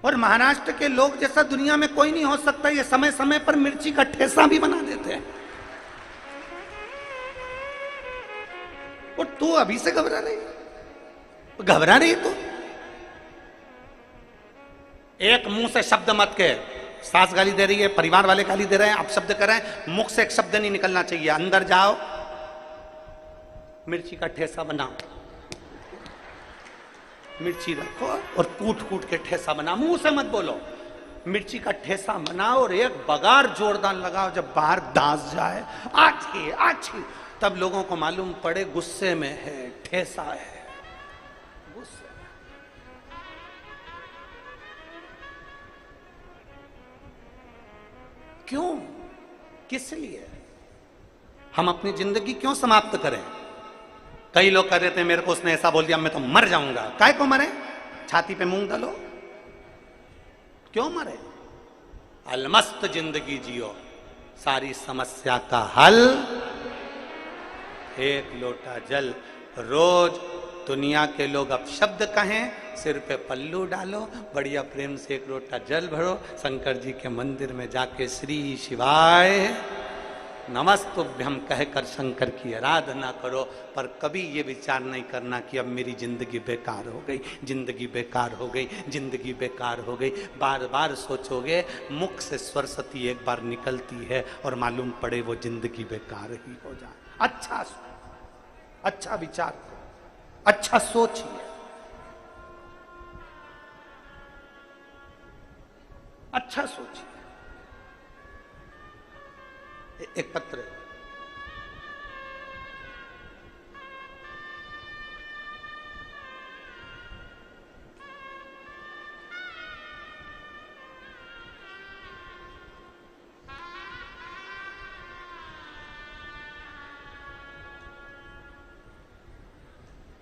और महाराष्ट्र के लोग जैसा दुनिया में कोई नहीं हो सकता, ये समय समय पर मिर्ची का ठेसा भी बना देते हैं। और तू अभी से घबरा रही, घबरा रही तू? एक मुंह से शब्द मत के, सास गाली दे रही है, परिवार वाले गाली दे रहे हैं, आप शब्द कर रहे हैं, मुख से एक शब्द नहीं निकलना चाहिए। अंदर जाओ, मिर्ची का ठेसा बनाओ, मिर्ची रखो और कूट कूट के ठेसा बनाओ। मुंह से मत बोलो, मिर्ची का ठेसा बनाओ और एक बगार जोरदार लगाओ। जब बाहर दास जाए आछी आछी, तब लोगों को मालूम पड़े गुस्से में है, ठेसा है, गुस्से। क्यों? किस लिए? हम अपनी जिंदगी क्यों समाप्त करें? कई लोग कह रहे थे मेरे को उसने ऐसा बोल दिया मैं तो मर जाऊंगा। काय को मरे? छाती पे मूंग डालो। क्यों मरे? अलमस्त जिंदगी जियो, सारी समस्या का हल एक लोटा जल। रोज दुनिया के लोग अब शब्द कहें, सिर पे पल्लू डालो, बढ़िया प्रेम से एक लोटा जल भरो, शंकर जी के मंदिर में जाके श्री शिवाय नमस्तुभ्यम कहकर शंकर की आराधना करो। पर कभी ये विचार नहीं करना कि अब मेरी जिंदगी बेकार हो गई, जिंदगी बेकार हो गई, जिंदगी बेकार हो गई। बार बार सोचोगे, मुख से सरस्वती एक बार निकलती है और मालूम पड़े वो जिंदगी बेकार ही हो जाए। अच्छा विचार करो, अच्छा सोचिए, अच्छा सोचिए। एक पत्र है,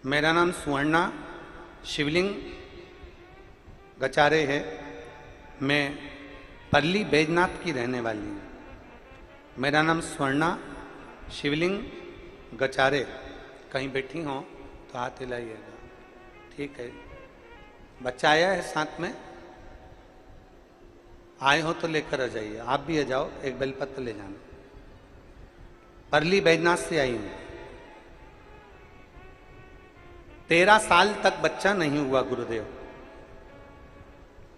मेरा नाम सुवर्णा शिवलिंग गचारे है। मैं परली बैजनाथ की रहने वाली हूँ। मेरा नाम स्वर्णा शिवलिंग गचारे। कहीं बैठी हो तो हाथ हिलाइएगा, ठीक है? बच्चा आया है साथ में? आए हो तो लेकर आ जाइए, आप भी आ जाओ, एक बेलपत्र ले जाना। परली बैजनाथ से आई हूँ। 13 साल तक बच्चा नहीं हुआ गुरुदेव।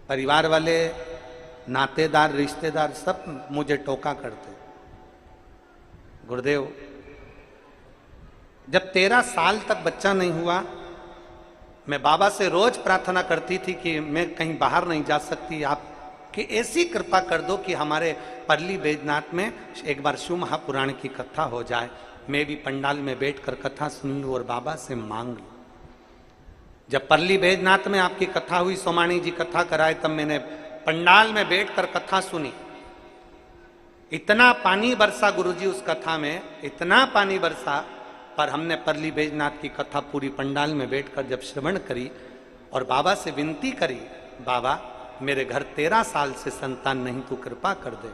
परिवार वाले, नातेदार, रिश्तेदार सब मुझे टोका करते। गुरुदेव, जब 13 साल तक बच्चा नहीं हुआ, मैं बाबा से रोज प्रार्थना करती थी कि मैं कहीं बाहर नहीं जा सकती, आप कि ऐसी कृपा कर दो कि हमारे परली बैजनाथ में एक बार शिव महापुराण की कथा हो जाए, मैं भी पंडाल में बैठकर कथा सुन लूं और बाबा से मांग लूं। जब परली बैजनाथ में आपकी कथा हुई, सोमाणी जी कथा कराए, तब मैंने पंडाल में बैठकर कथा सुनी। इतना पानी बरसा गुरुजी उस कथा में, इतना पानी बरसा, पर हमने परली बैजनाथ की कथा पूरी पंडाल में बैठकर जब श्रवण करी और बाबा से विनती करी, बाबा मेरे घर 13 साल से संतान नहीं, तू कृपा कर दे।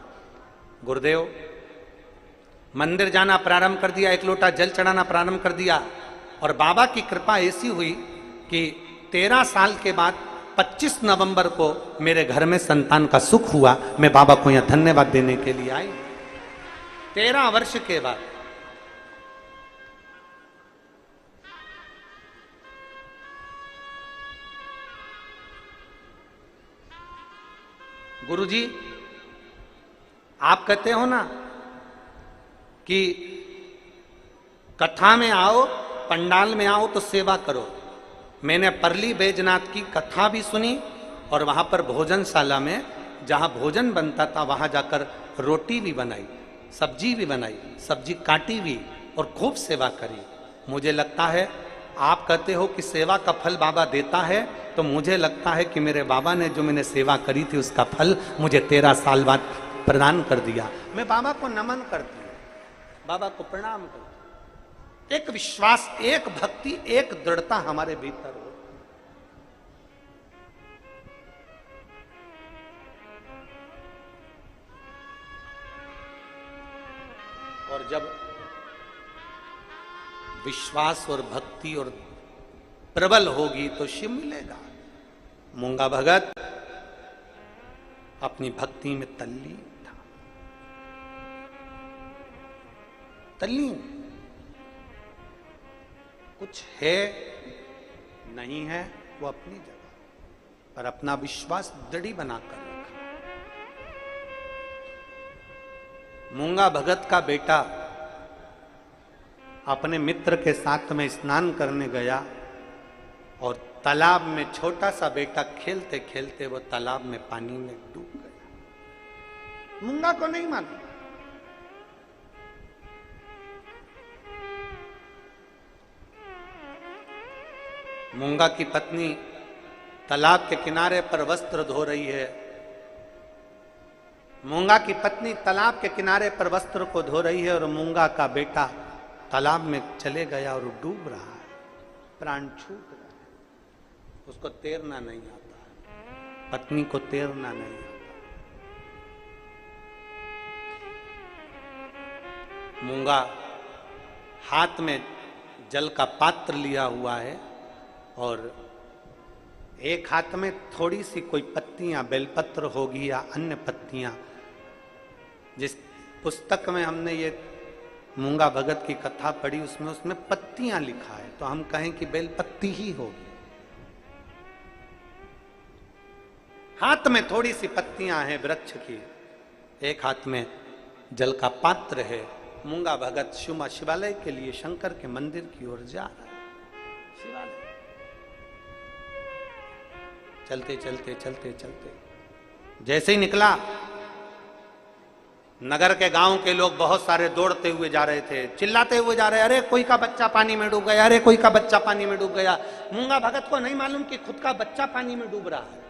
गुरुदेव, मंदिर जाना प्रारंभ कर दिया, एक लोटा जल चढ़ाना प्रारंभ कर दिया, और बाबा की कृपा ऐसी हुई कि 13 साल के बाद 25 नवंबर को मेरे घर में संतान का सुख हुआ। मैं बाबा को यहां धन्यवाद देने के लिए आई। 13 वर्ष के बाद। गुरुजी, आप कहते हो ना कि कथा में आओ, पंडाल में आओ तो सेवा करो। मैंने परली बैजनाथ की कथा भी सुनी और वहाँ पर भोजनशाला में जहाँ भोजन बनता था वहाँ जाकर रोटी भी बनाई, सब्जी भी बनाई, सब्जी काटी भी और खूब सेवा करी। मुझे लगता है आप कहते हो कि सेवा का फल बाबा देता है, तो मुझे लगता है कि मेरे बाबा ने जो मैंने सेवा करी थी उसका फल मुझे 13 साल बाद प्रदान कर दिया। मैं बाबा को नमन करती हूँ, बाबा को प्रणाम करती हूँ। एक विश्वास, एक भक्ति, एक दृढ़ता हमारे भीतर हो। और जब विश्वास और भक्ति और प्रबल होगी तो शिव मिलेगा। मूंगा भगत अपनी भक्ति में तल्लीन था, तल्लीन। कुछ है नहीं है वो अपनी जगह पर अपना विश्वास दृढ़ बनाकर रखा। मूंगा भगत का बेटा अपने मित्र के साथ में स्नान करने गया और तालाब में छोटा सा बेटा खेलते खेलते वो तालाब में पानी में डूब गया। मूंगा को नहीं मालूम। मूंगा की पत्नी तालाब के किनारे पर वस्त्र धो रही है। मूंगा की पत्नी तालाब के किनारे पर वस्त्र को धो रही है और मूंगा का बेटा तालाब में चले गया और डूब रहा है, प्राण छूट रहा है। उसको तैरना नहीं आता है, पत्नी को तैरना नहीं आता। मूंगा हाथ में जल का पात्र लिया हुआ है और एक हाथ में थोड़ी सी कोई पत्तियां, बेलपत्र होगी या अन्य पत्तियां। जिस पुस्तक में हमने ये मूंगा भगत की कथा पढ़ी उसमें पत्तियां लिखा है, तो हम कहें कि बेलपत्ती ही होगी। हाथ में थोड़ी सी पत्तियां हैं वृक्ष की, एक हाथ में जल का पात्र है। मूंगा भगत शिवालय के लिए, शंकर के मंदिर की ओर जा रहा है। शिवालय चलते चलते चलते चलते जैसे ही निकला, नगर के गांव के लोग बहुत सारे दौड़ते हुए जा रहे थे, चिल्लाते हुए जा रहे, अरे कोई का बच्चा पानी में डूब गया, अरे कोई का बच्चा पानी में डूब गया। मूंगा भगत को नहीं मालूम कि खुद का बच्चा पानी में डूब रहा है।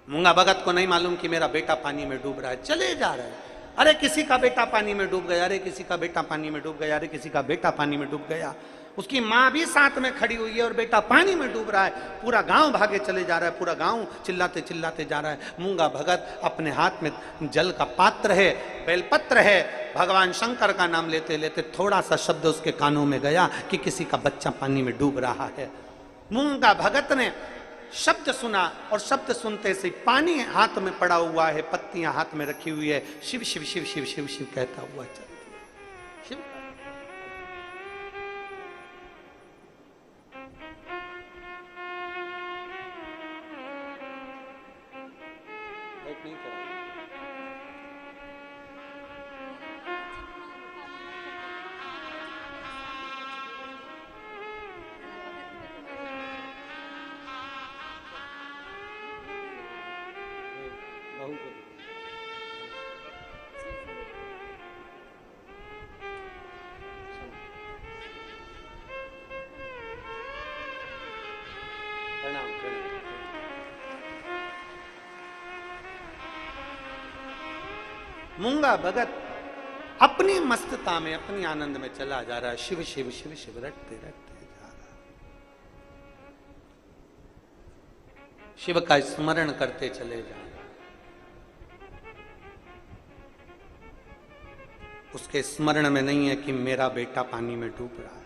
मूंगा भगत को नहीं मालूम कि मेरा बेटा पानी में डूब रहा है। चले जा रहे हैं, अरे किसी का बेटा पानी में डूब गया, अरे किसी का बेटा पानी में डूब गया, अरे किसी का बेटा पानी में डूब गया। उसकी माँ भी साथ में खड़ी हुई है और बेटा पानी में डूब रहा है। पूरा गांव भागे चले जा रहा है, पूरा गांव चिल्लाते चिल्लाते जा रहा है। मूंगा भगत अपने हाथ में जल का पात्र है, बेलपत्र है, भगवान शंकर का नाम लेते लेते थोड़ा सा शब्द उसके कानों में गया कि किसी का बच्चा पानी में डूब रहा है। मूंगा भगत ने शब्द सुना और शब्द सुनते से पानी हाथ में पड़ा हुआ है, पत्तियां हाथ में रखी हुई है, शिव शिव शिव शिव शिव शिव कहता हुआ चल दिया। शिव नहीं करा। प्रणाम प्रणाम। मूंगा भगत अपनी मस्तता में, अपनी आनंद में चला जा रहा है। शिव शिव शिव शिव रटते रटते जा रहा है। शिव का स्मरण करते चले जा रहा है। उसके स्मरण में नहीं है कि मेरा बेटा पानी में डूब रहा है।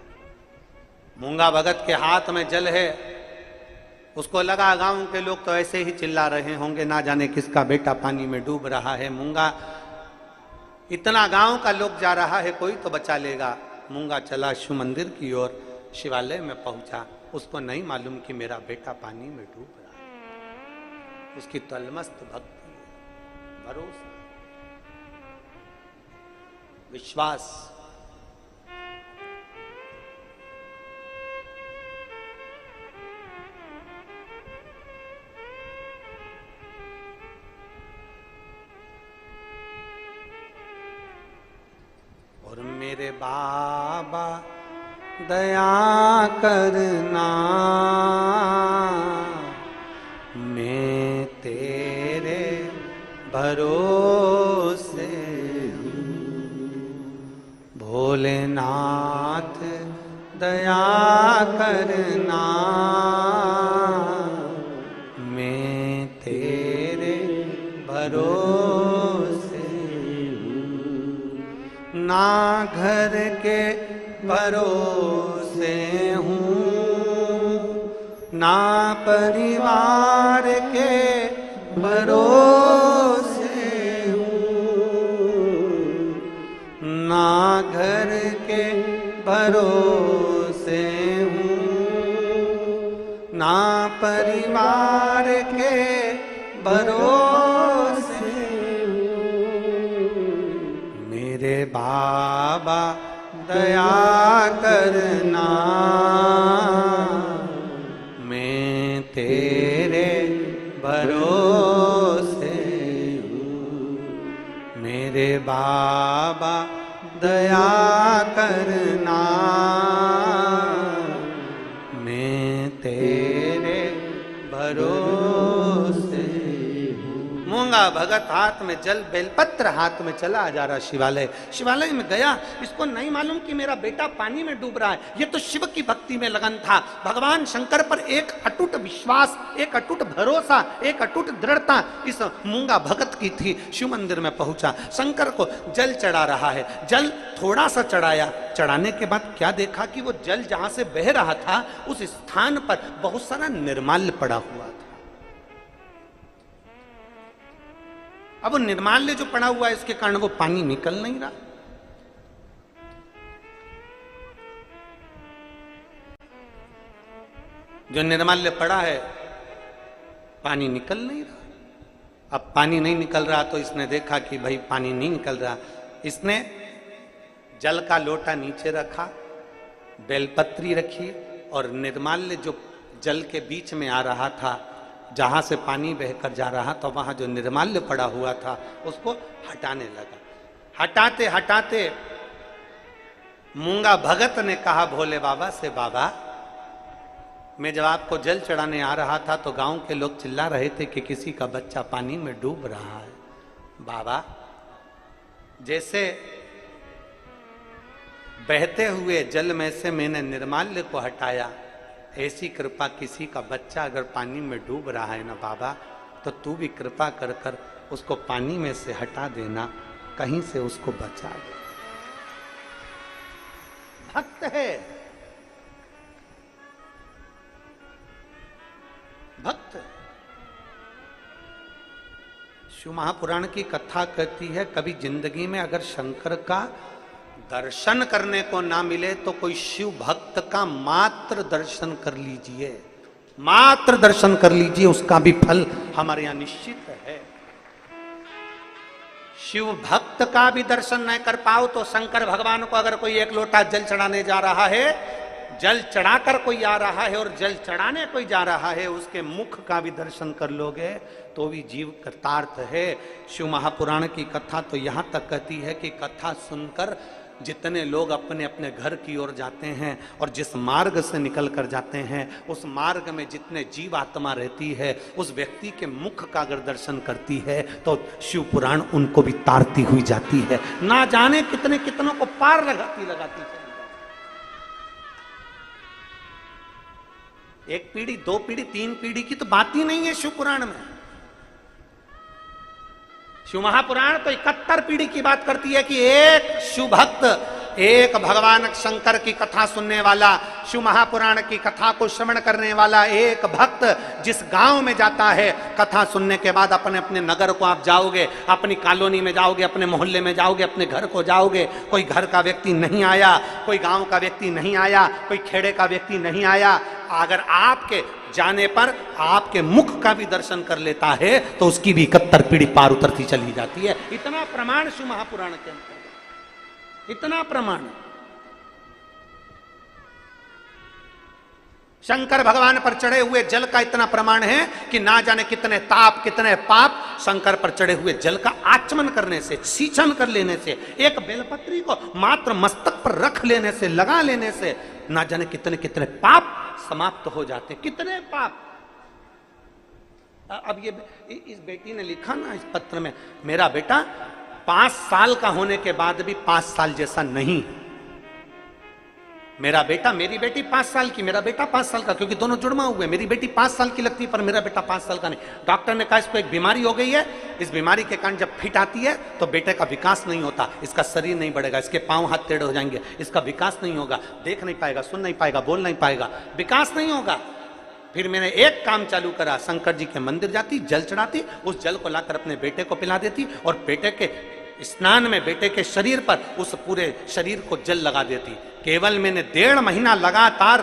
मूंगा भगत के हाथ में जल है, उसको लगा गांव के लोग तो ऐसे ही चिल्ला रहे होंगे, ना जाने किसका बेटा पानी में डूब रहा है। मूंगा, इतना गांव का लोग जा रहा है, कोई तो बचा लेगा। मूंगा चला शिव मंदिर की ओर, शिवालय में पहुंचा। उसको नहीं मालूम कि मेरा बेटा पानी में डूब रहा है। उसकी तलमस्त भक्ति, भरोसा, विश्वास। और मेरे बाबा दया करना, मैं तेरे भरोसे हूँ। भोलेनाथ दया करना, मैं तेरे भरोसे हूँ। ना घर के भरोसे हूँ, ना परिवार के भरोसे हूँ, ना घर के भरोसे हूँ, ना परिवार के भरोसे हूँ। मेरे बाबा दया करना, मैं तेरे भरोसे हूँ। मेरे बाबा दया करना, मैं तेरे भरोसे हूँ। मूंगा भगत हाथ में जल बेलपत्र हाथ में चला जा रहा शिवालय। शिवालय में गया, इसको नहीं मालूम कि मेरा बेटा पानी में डूब रहा है। ये तो शिव की भक्ति में लगन था। भगवान शंकर पर एक अटूट विश्वास, एक अटूट भरोसा, एक अटूट दृढ़ता इस मूंगा भगत की थी। शिव मंदिर में पहुंचा, शंकर को जल चढ़ा रहा है। जल थोड़ा सा चढ़ाया, चढ़ाने के बाद क्या देखा कि वो जल जहां से बह रहा था उस स्थान पर बहुत सारा निर्माल्य पड़ा हुआ था। अब वो निर्माल्य जो पड़ा हुआ है इसके कारण वो पानी निकल नहीं रहा। जो निर्माल्य पड़ा है पानी निकल नहीं रहा। अब पानी नहीं निकल रहा तो इसने देखा कि भाई पानी नहीं निकल रहा। इसने जल का लोटा नीचे रखा, बेलपत्री रखी और निर्माल्य जो जल के बीच में आ रहा था, जहां से पानी बहकर जा रहा था, वहां जो निर्माल्य पड़ा हुआ था उसको हटाने लगा। हटाते हटाते मूंगा भगत ने कहा भोले बाबा से, बाबा मैं जब आपको जल चढ़ाने आ रहा था तो गांव के लोग चिल्ला रहे थे कि किसी का बच्चा पानी में डूब रहा है। बाबा जैसे बहते हुए जल में से मैंने निर्माल्य को हटाया, ऐसी कृपा किसी का बच्चा अगर पानी में डूब रहा है ना बाबा, तो तू भी कृपा कर कर उसको पानी में से हटा देना, कहीं से उसको बचा दे। भक्त है, भक्त। शिव महापुराण की कथा कहती है, कभी जिंदगी में अगर शंकर का दर्शन करने को ना मिले तो कोई शिव भक्त का मात्र दर्शन कर लीजिए, मात्र दर्शन कर लीजिए, उसका भी फल हमारे यहां निश्चित है। शिव भक्त का भी दर्शन नहीं कर पाओ तो शंकर भगवान को अगर कोई एक लोटा जल चढ़ाने जा रहा है, जल चढ़ाकर कोई आ रहा है और जल चढ़ाने कोई जा रहा है, उसके मुख का भी दर्शन कर लोगे तो भी जीव कृतार्थ है। शिव महापुराण की कथा तो यहां तक कहती है कि कथा सुनकर जितने लोग अपने अपने घर की ओर जाते हैं और जिस मार्ग से निकल कर जाते हैं उस मार्ग में जितने जीव आत्मा रहती है, उस व्यक्ति के मुख का अगर दर्शन करती है तो शिव पुराण उनको भी तारती हुई जाती है। ना जाने कितने कितनों को पार लगाती लगाती है। एक पीढ़ी, दो पीढ़ी, तीन पीढ़ी की तो बात ही नहीं है शिव पुराण में। शिव महापुराण तो 71 पीढ़ी की बात करती है कि एक शिव भक्त, एक भगवान शंकर की कथा सुनने वाला, शिव महापुराण की कथा को श्रवण करने वाला एक भक्त जिस गांव में जाता है, कथा सुनने के बाद अपने अपने नगर को आप जाओगे, अपनी कॉलोनी में जाओगे, अपने मोहल्ले में जाओगे, अपने घर को जाओगे, कोई घर का व्यक्ति नहीं आया, कोई गांव का व्यक्ति नहीं आया, कोई खेड़े का व्यक्ति नहीं आया, अगर आपके जाने पर आपके मुख का भी दर्शन कर लेता है तो उसकी भी 71 पीढ़ी पार उतरती चली जाती है। इतना प्रमाण शिव महापुराण के अंतर्गत, इतना प्रमाण। शंकर भगवान पर चढ़े हुए जल का इतना प्रमाण है कि ना जाने कितने ताप कितने पाप शंकर पर चढ़े हुए जल का आचमन करने से, सींचन कर लेने से, एक बेलपत्री को मात्र मस्तक पर रख लेने से, लगा लेने से ना जाने कितने कितने पाप समाप्त हो जाते हैं। कितने पाप। अब ये इस बेटी ने लिखा ना इस पत्र में, मेरा बेटा 5 साल का होने के बाद भी 5 साल जैसा नहीं। मेरा बेटा, मेरी बेटी 5 साल की, मेरा बेटा 5 साल का, क्योंकि दोनों जुड़वा हुए। मेरी बेटी 5 साल की लगती है पर मेरा बेटा 5 साल का नहीं। डॉक्टर ने कहा इसको एक बीमारी हो गई है, इस बीमारी के कारण जब फिट आती है तो बेटे का विकास नहीं होता, इसका शरीर नहीं बढ़ेगा, इसके पांव हाथ टेढ़े हो जाएंगे, इसका विकास नहीं होगा, देख नहीं पाएगा, सुन नहीं पाएगा, बोल नहीं पाएगा, विकास नहीं होगा। फिर मैंने एक काम चालू करा, शंकर जी के मंदिर जाती, जल चढ़ाती, उस जल को लाकर अपने बेटे को पिला देती और बेटे के स्नान में बेटे के शरीर पर उस पूरे शरीर को जल लगा देती। केवल मैंने 1.5 महीना लगातार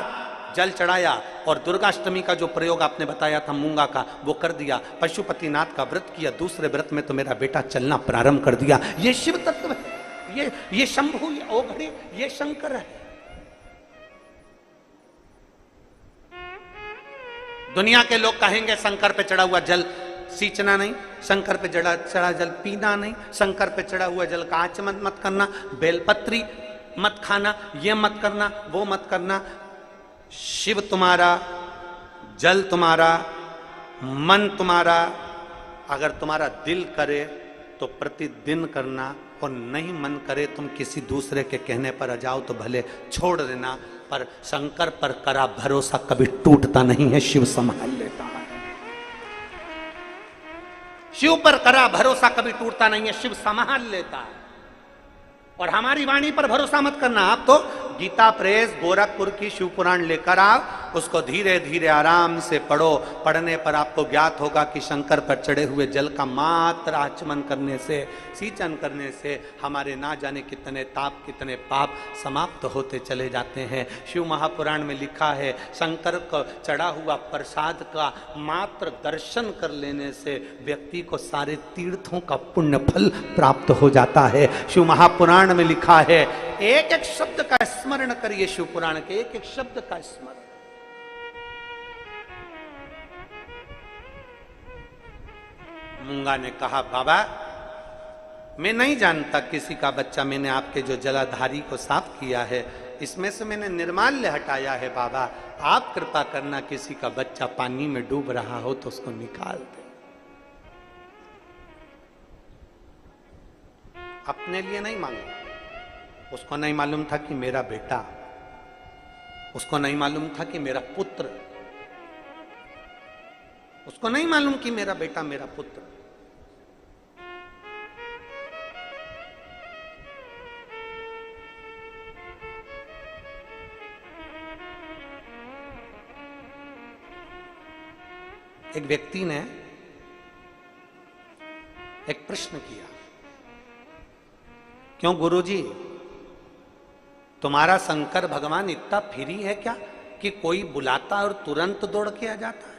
जल चढ़ाया और दुर्गाष्टमी का जो प्रयोग आपने बताया था मूंगा का, वो कर दिया। पशुपतिनाथ का व्रत किया, दूसरे व्रत में तो मेरा बेटा चलना प्रारंभ कर दिया। ये शिव तत्व है, ये शंभु, ये ओघड़े, ये शंकर है। दुनिया के लोग कहेंगे शंकर पे चढ़ा हुआ जल सींचना नहीं, शंकर पे चढ़ा जल पीना नहीं, शंकर पे चढ़ा हुआ जल का आचमन मत करना, बेलपत्री मत खाना, ये मत करना, वो मत करना। शिव तुम्हारा, जल तुम्हारा, मन तुम्हारा, अगर तुम्हारा दिल करे तो प्रतिदिन करना, और नहीं मन करे तुम किसी दूसरे के कहने पर आ जाओ तो भले छोड़ देना, पर शंकर पर करा भरोसा कभी टूटता नहीं है, शिव संभाल लेता है। शिव पर करा भरोसा कभी टूटता नहीं है, शिव संभाल लेता है। और हमारी वाणी पर भरोसा मत करना। आप तो गीता प्रेस गोरखपुर की शिव पुराण लेकर आओ, उसको धीरे धीरे आराम से पढ़ो। पढ़ने पर आपको ज्ञात होगा कि शंकर पर चढ़े हुए जल का मात्र आचमन करने से, सींचन करने से हमारे ना जाने कितने ताप कितने पाप समाप्त होते चले जाते हैं। शिव महापुराण में लिखा है, शंकर को चढ़ा हुआ प्रसाद का मात्र दर्शन कर लेने से व्यक्ति को सारे तीर्थों का पुण्य फल प्राप्त हो जाता है। शिव महापुराण में लिखा है, एक एक शब्द का स्मरण करिए, शिव पुराण के एक एक शब्द का स्मरण। मूंगा ने कहा, बाबा मैं नहीं जानता किसी का बच्चा, मैंने आपके जो जलाधारी को साफ किया है इसमें से मैंने निर्माल्य हटाया है। बाबा आप कृपा करना, किसी का बच्चा पानी में डूब रहा हो तो उसको निकाल दे। अपने लिए नहीं मांगा, उसको नहीं मालूम था कि मेरा बेटा, उसको नहीं मालूम था कि मेरा पुत्र, उसको नहीं मालूम कि मेरा बेटा मेरा पुत्र। एक व्यक्ति ने एक प्रश्न किया, क्यों गुरुजी तुम्हारा शंकर भगवान इतना फ्री है क्या कि कोई बुलाता और तुरंत दौड़ के आ जाता है?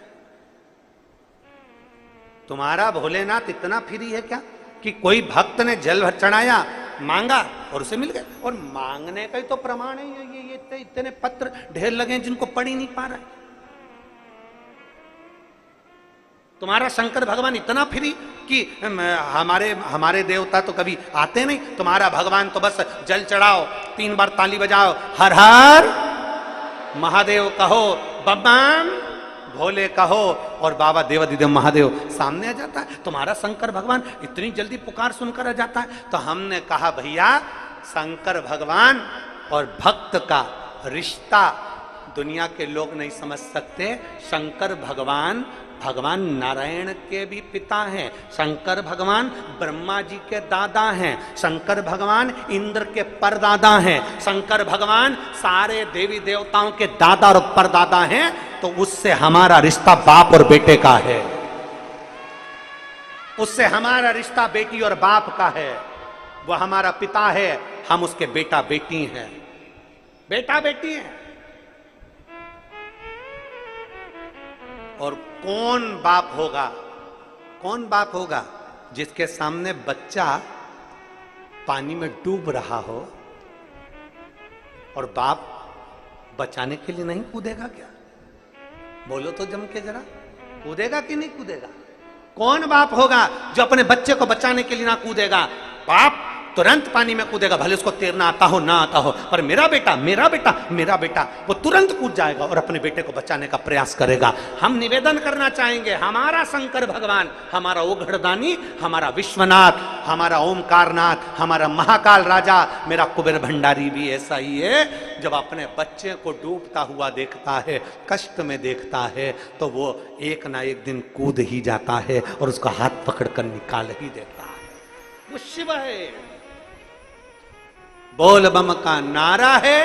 तुम्हारा भोलेनाथ इतना फ्री है क्या कि कोई भक्त ने जल चढ़ाया, मांगा और उसे मिल गया? और मांगने का ही तो प्रमाण है ये इतने पत्र ढेर लगे जिनको पढ़ ही नहीं पा रहा है। तुम्हारा शंकर भगवान इतना फ्री कि हमारे देवता तो कभी आते नहीं, तुम्हारा भगवान तो बस जल चढ़ाओ, 3 बार ताली बजाओ, हर हर महादेव कहो, बम भोले कहो, और बाबा देवादिदेव महादेव सामने आ जाता है। तुम्हारा शंकर भगवान इतनी जल्दी पुकार सुनकर आ जाता है। तो हमने कहा, भैया शंकर भगवान और भक्त का रिश्ता दुनिया के लोग नहीं समझ सकते। शंकर भगवान भगवान नारायण के भी पिता हैं, शंकर भगवान ब्रह्मा जी के दादा हैं, शंकर भगवान इंद्र के परदादा हैं, शंकर भगवान सारे देवी देवताओं के दादा और परदादा हैं। तो उससे हमारा रिश्ता बाप और बेटे का है, उससे हमारा रिश्ता बेटी और बाप का है। वह हमारा पिता है, हम उसके बेटा बेटी हैं, बेटा बेटी हैं। और कौन बाप होगा जिसके सामने बच्चा पानी में डूब रहा हो और बाप बचाने के लिए नहीं कूदेगा क्या? बोलो तो जम के जरा, कूदेगा कि नहीं कूदेगा? कौन बाप होगा जो अपने बच्चे को बचाने के लिए ना कूदेगा? बाप तुरंत पानी में कूदेगा, भले उसको तैरना आता हो ना आता हो, पर मेरा बेटा मेरा बेटा मेरा बेटा, वो तुरंत कूद जाएगा और अपने बेटे को बचाने का प्रयास करेगा। हम निवेदन करना चाहेंगे, हमारा शंकर भगवान, हमारा ओघड़दानी, हमारा विश्वनाथ, हमारा ओमकारनाथ, हमारा महाकाल राजा, मेरा कुबेर भंडारी भी ऐसा ही है। जब अपने बच्चे को डूबता हुआ देखता है, कष्ट में देखता है, तो वो एक ना एक दिन कूद ही जाता है और उसका हाथ पकड़कर निकाल ही देता है। वो शिव है। बोल बम का नारा है,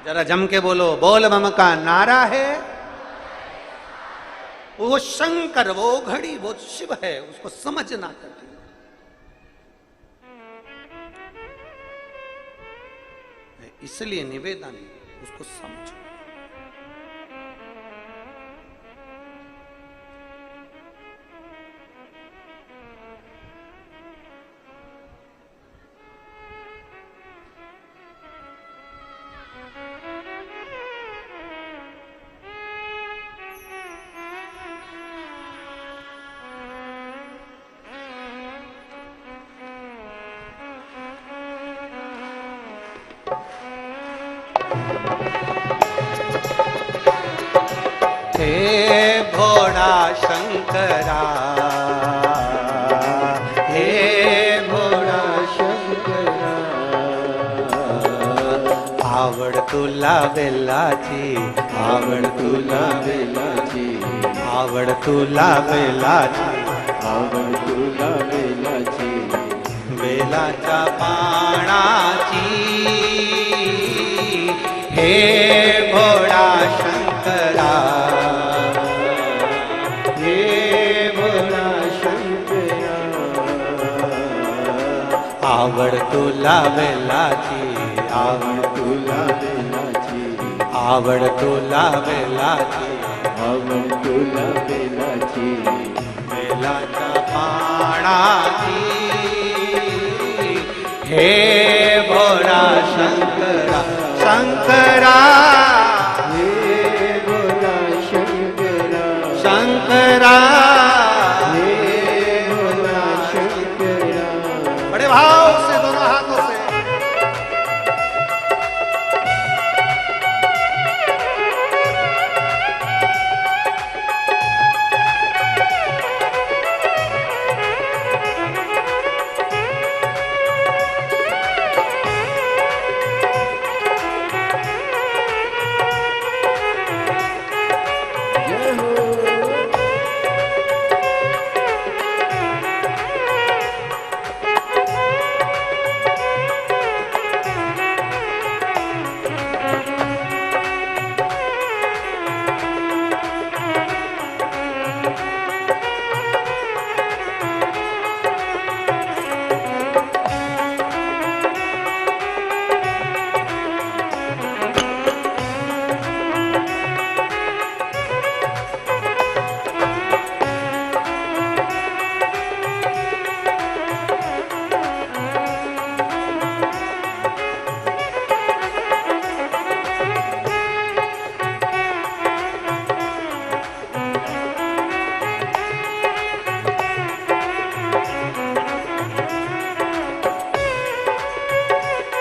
जरा जम के बोलो, बोल बम का नारा है। वो शंकर, वो घड़ी, वो शिव है, उसको समझना कठिन। इसलिए निवेदन, उसको समझो। हे भोड़ा शंकरा, हे भोड़ा शंकरा, आवड तुला बेलाची, आवड तुला बेलाची, आवड तुला बेलाची, आवड तुला बेलाची, बेलाच्या पानाची। हे भोळा शंकरा, हे भोळा शंकरा, आवड तुला बेलाची, आवड तुला बेलाची, आवड तुला बेलाची, आवड तुला बेलाची, बेलाच्या पानाची। हे भोळा शंकरा, शंकरा, हे भोळा शंकरा, शंकरा, हे भोळा शंकरा। बड़े भाव से दोनों हाथों से।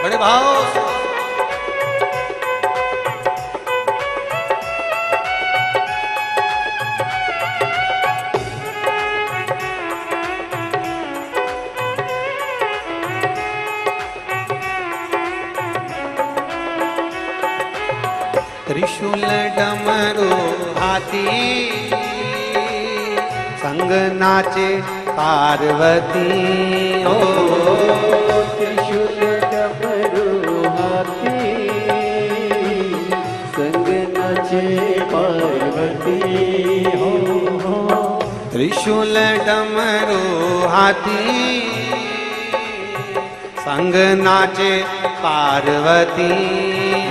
बड़े भाव से। त्रिशूल डमरू हाथी, संग नाचे पार्वती। ओ त्रिशूल डमरू हाथी, संग नाचे पार्वती। हो त्रिशूल डमरू हाथी, संग नाचे पार्वती।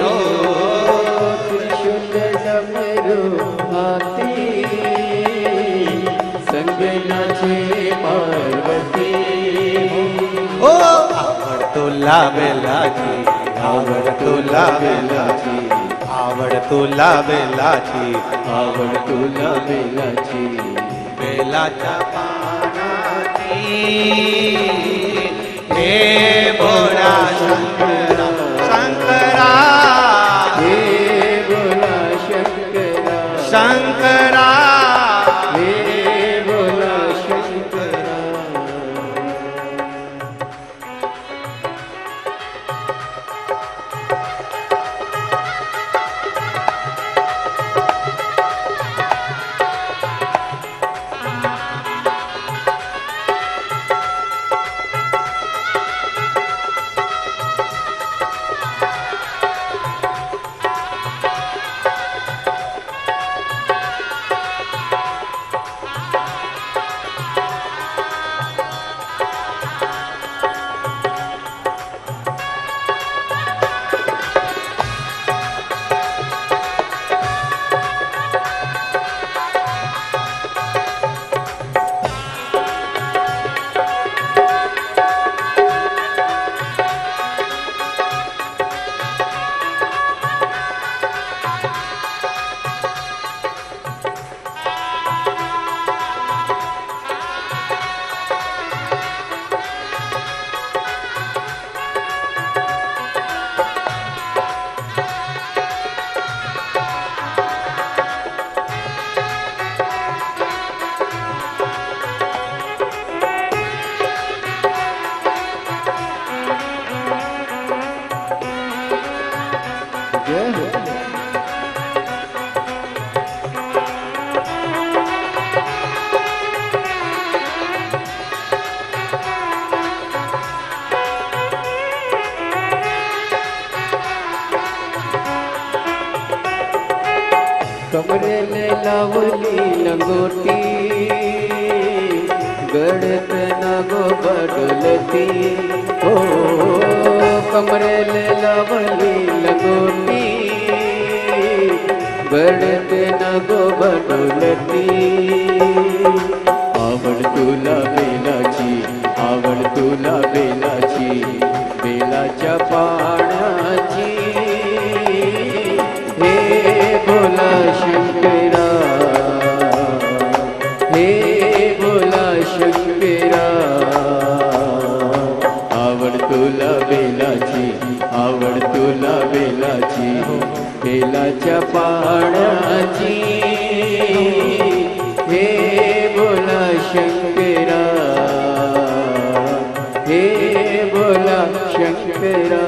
ओ त्रिशूल डमरू हाथी, संग नाचे पार्वती। ओ आवड तुला बेलाची, आवड तुला बेलाची, आवड आवड तुला बेलाची, आवड तुला बेलाची, बेलाच्या पानाची, हे भोळा शंकरा शंकरा, हे भोला शंकरा शंकरा, हे भोला शंकरा. जय हो. कमरेले लावली लंगोटी, गडत नागो बडलती. हो कमरेले लावली लंगोटी, गडत नागो बडलती. आवड तुला बेलाची, आवड तुला बेलाची, बेलाच्या पानाची, हे भोला शंकरा, हे भोला शंकरा. आवड तुला बेलाची, आवड तुला बेलाची, बेलाच्या पानाची, हे भोला शंकरा, हे भोला शंकरा.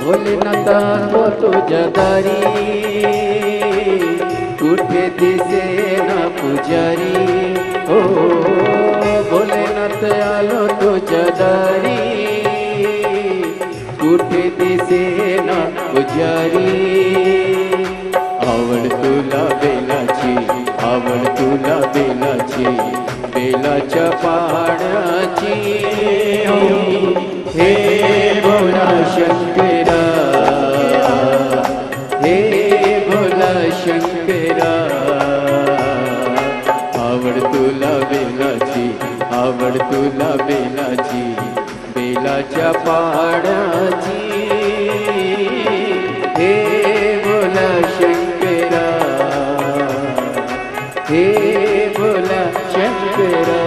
भोलेनाथा तो तुझ्या दारी, कुठे दिसे ना पुजारी. हो भोलेनाथ आलो तुझ्या दारी, कुठे दिसे ना पुजारी. आवड तुला बेलाची, आवड तुला बेलाची, बेलाच्या पानाची. बेलाच्या पाण्याची हे बोला शंकरा, हे बोला शंकरा.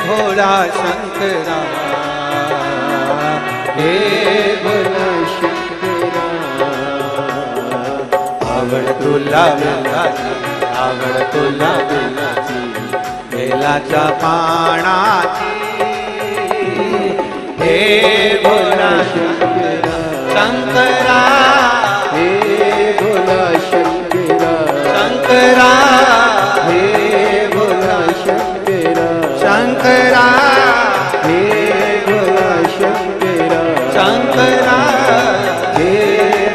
भोला शंकरा, हे भोला शंकरा. आवड तुला बेलाची, आवड तुला बेलाची, बेलाच्या पानाची. हे भोला शंकरा, शंकरा, हे भोला शंकरा, शंकरा, हे भोला शंकरा, शंकरा, हे भोला शंकरा, शंकरा, हे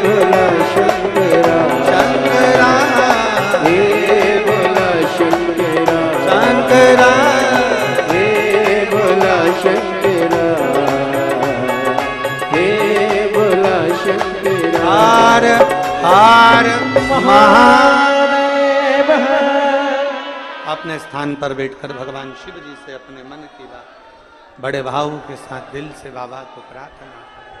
भोला शंकरा, शंकरा, हे भोला शंकरा, शंकरा, हे भोला शंकरा, हे भोला शंकरा. हार हार महादेव. अपने स्थान पर बैठकर भगवान शिव जी से अपने मन की बात बड़े भाव के साथ दिल से बाबा को प्रार्थना करें.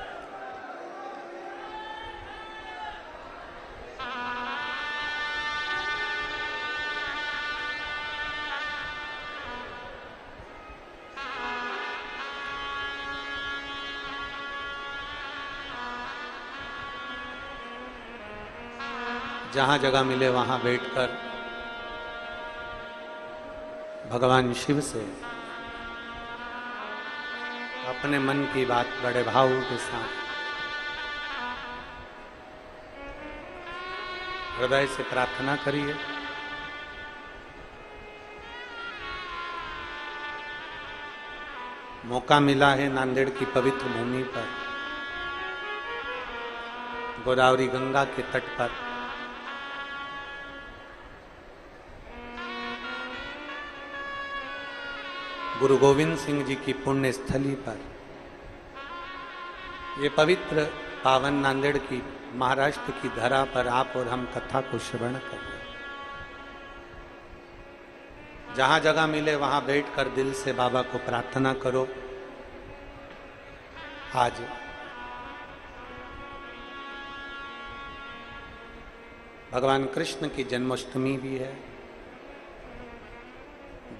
जहां जगह मिले वहां बैठकर भगवान शिव से अपने मन की बात बड़े भाव के साथ हृदय से प्रार्थना करिए. मौका मिला है नांदेड़ की पवित्र भूमि पर, गोदावरी गंगा के तट पर गुरु गोविंद सिंह जी की पुण्य स्थली पर, ये पवित्र पावन नांदेड़ की महाराष्ट्र की धरा पर आप और हम कथा को श्रवण करें. जहां जगह मिले वहां बैठकर दिल से बाबा को प्रार्थना करो. आज भगवान कृष्ण की जन्माष्टमी भी है.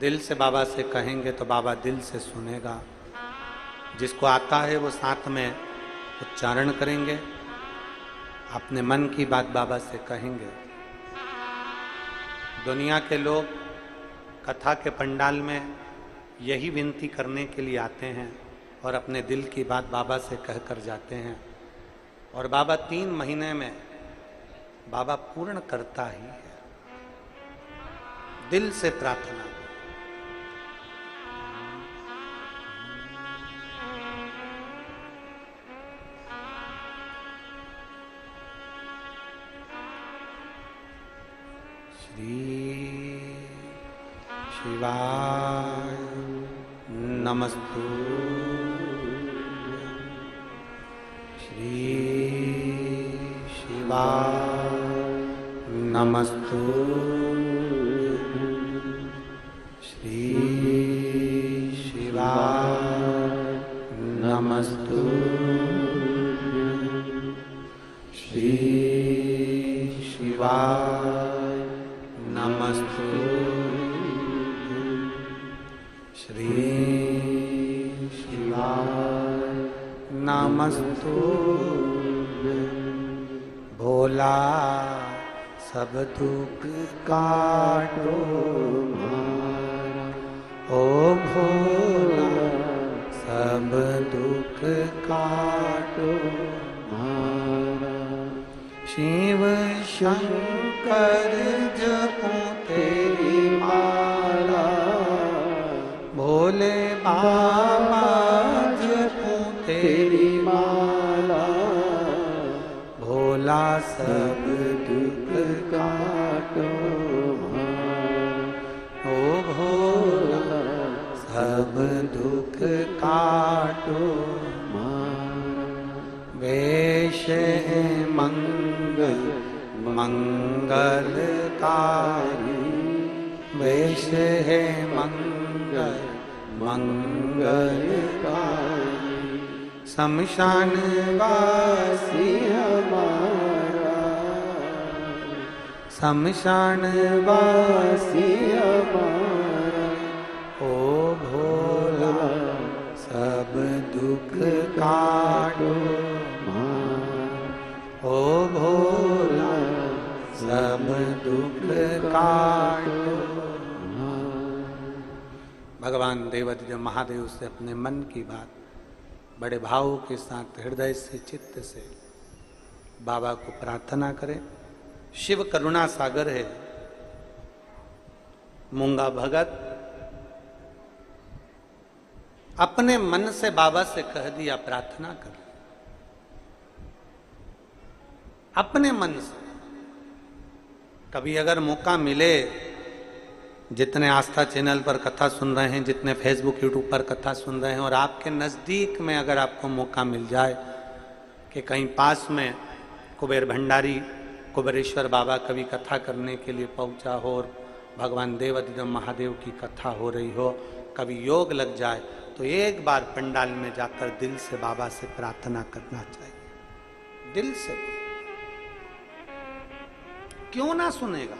दिल से बाबा से कहेंगे तो बाबा दिल से सुनेगा. जिसको आता है वो साथ में उच्चारण करेंगे, अपने मन की बात बाबा से कहेंगे. दुनिया के लोग कथा के पंडाल में यही विनती करने के लिए आते हैं और अपने दिल की बात बाबा से कहकर जाते हैं. और बाबा 3 महीने में बाबा पूर्ण करता ही है. दिल से प्रार्थना. श्री शिवाय नमस्तु. श्री शिवाय नमस्तु श्री शिवाय नमस्तु श्री शिवाय नमस्तु श्री शिवाय नमस्तु भोला सब दुख काटो हमारा, ओ भोला सब दुख काटो हमारा। शिव शंकर जपो तेरी माला, भोले बाबा जपो तेरी माला, भोला सब दुख काटो हमारा, ओ भोला सब दुख काटो हमारा। वेश है मंगल मंगलकारी, वेश है मंगल मंगलकारी। शमशान वासी हमारा, शमशान वासी हमारा, ओ भोला सब दुख काटो हमारा, ओ भोला सब दुख काटो हमारा। भगवान देवाधिदेव महादेव से अपने मन की बात बड़े भाव के साथ हृदय से चित्त से बाबा को प्रार्थना करें। शिव करुणा सागर है। मूंगा भगत अपने मन से बाबा से कह दिया प्रार्थना कर, अपने मन से। कभी अगर मौका मिले, जितने आस्था चैनल पर कथा सुन रहे हैं, जितने फेसबुक यूट्यूब पर कथा सुन रहे हैं, और आपके नज़दीक में अगर आपको मौका मिल जाए कि कहीं पास में कुबेर भंडारी कुबेरेश्वर बाबा कभी कथा करने के लिए पहुंचा हो और भगवान देवाधिदेव महादेव की कथा हो रही हो, कभी योग लग जाए, तो एक बार पंडाल में जाकर दिल से बाबा से प्रार्थना करना चाहिए। दिल से। क्यों ना सुनेगा?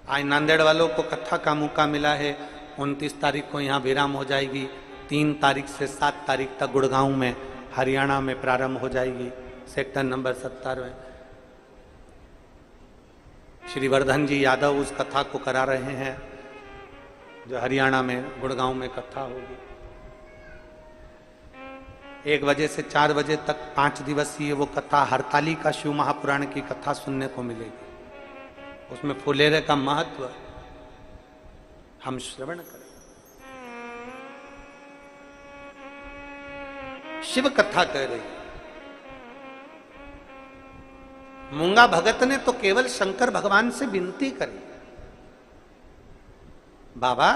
आज नांदेड़ वालों को कथा का मौका मिला है। 29 तारीख को यहाँ विराम हो जाएगी। 3 तारीख से 7 तारीख तक गुड़गांव में हरियाणा में प्रारंभ हो जाएगी, सेक्टर नंबर 70 में। श्री वर्धन जी यादव उस कथा को करा रहे हैं जो हरियाणा में गुड़गांव में कथा होगी। 1 बजे से 4 बजे तक 5 दिवसीय वो कथा हरताली का शिव महापुराण की कथा सुनने को मिलेगी। उसमें फुलेरे का महत्व हम श्रवण करें। शिव कथा कह रही। मूंगा भगत ने तो केवल शंकर भगवान से विनती करी, बाबा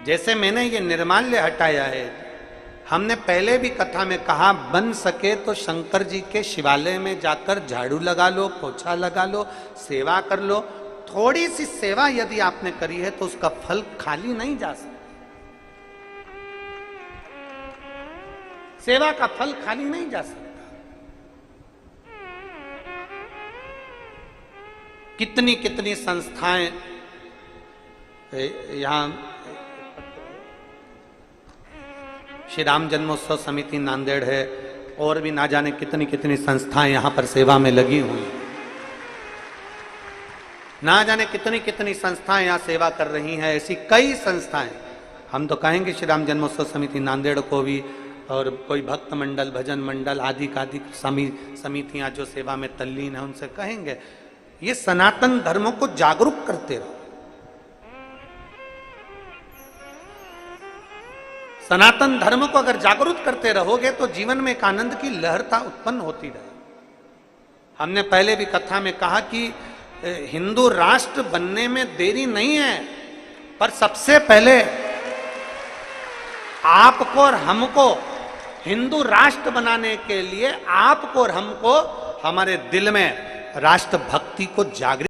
जैसे मैंने ये निर्माल्य हटाया है, हमने पहले भी कथा में कहा, बन सके तो शंकर जी के शिवालय में जाकर झाड़ू लगा लो, पोछा लगा लो, सेवा कर लो। थोड़ी सी सेवा यदि आपने करी है तो उसका फल खाली नहीं जा सकता। सेवा का फल खाली नहीं जा सकता। कितनी कितनी संस्थाएं यहां, श्री राम जन्मोत्सव समिति नांदेड़ है, और भी ना जाने कितनी कितनी संस्थाएं यहां पर सेवा में लगी हुई, ना जाने कितनी कितनी संस्थाएं यहां सेवा कर रही हैं। ऐसी कई संस्थाएं, हम तो कहेंगे श्री राम जन्मोत्सव समिति नांदेड़ को भी, और कोई भक्त मंडल, भजन मंडल आदि समितियां जो सेवा में तल्लीन है, उनसे कहेंगे ये सनातन धर्म को जागरूक करते रहो। सनातन धर्म को अगर जागरूक करते रहोगे तो जीवन में एक आनंद की लहरता उत्पन्न होती रहेगी। हमने पहले भी कथा में कहा कि हिंदू राष्ट्र बनने में देरी नहीं है, पर सबसे पहले आपको और हमको हिंदू राष्ट्र बनाने के लिए आपको और हमको हमारे दिल में राष्ट्रभक्ति को जागृत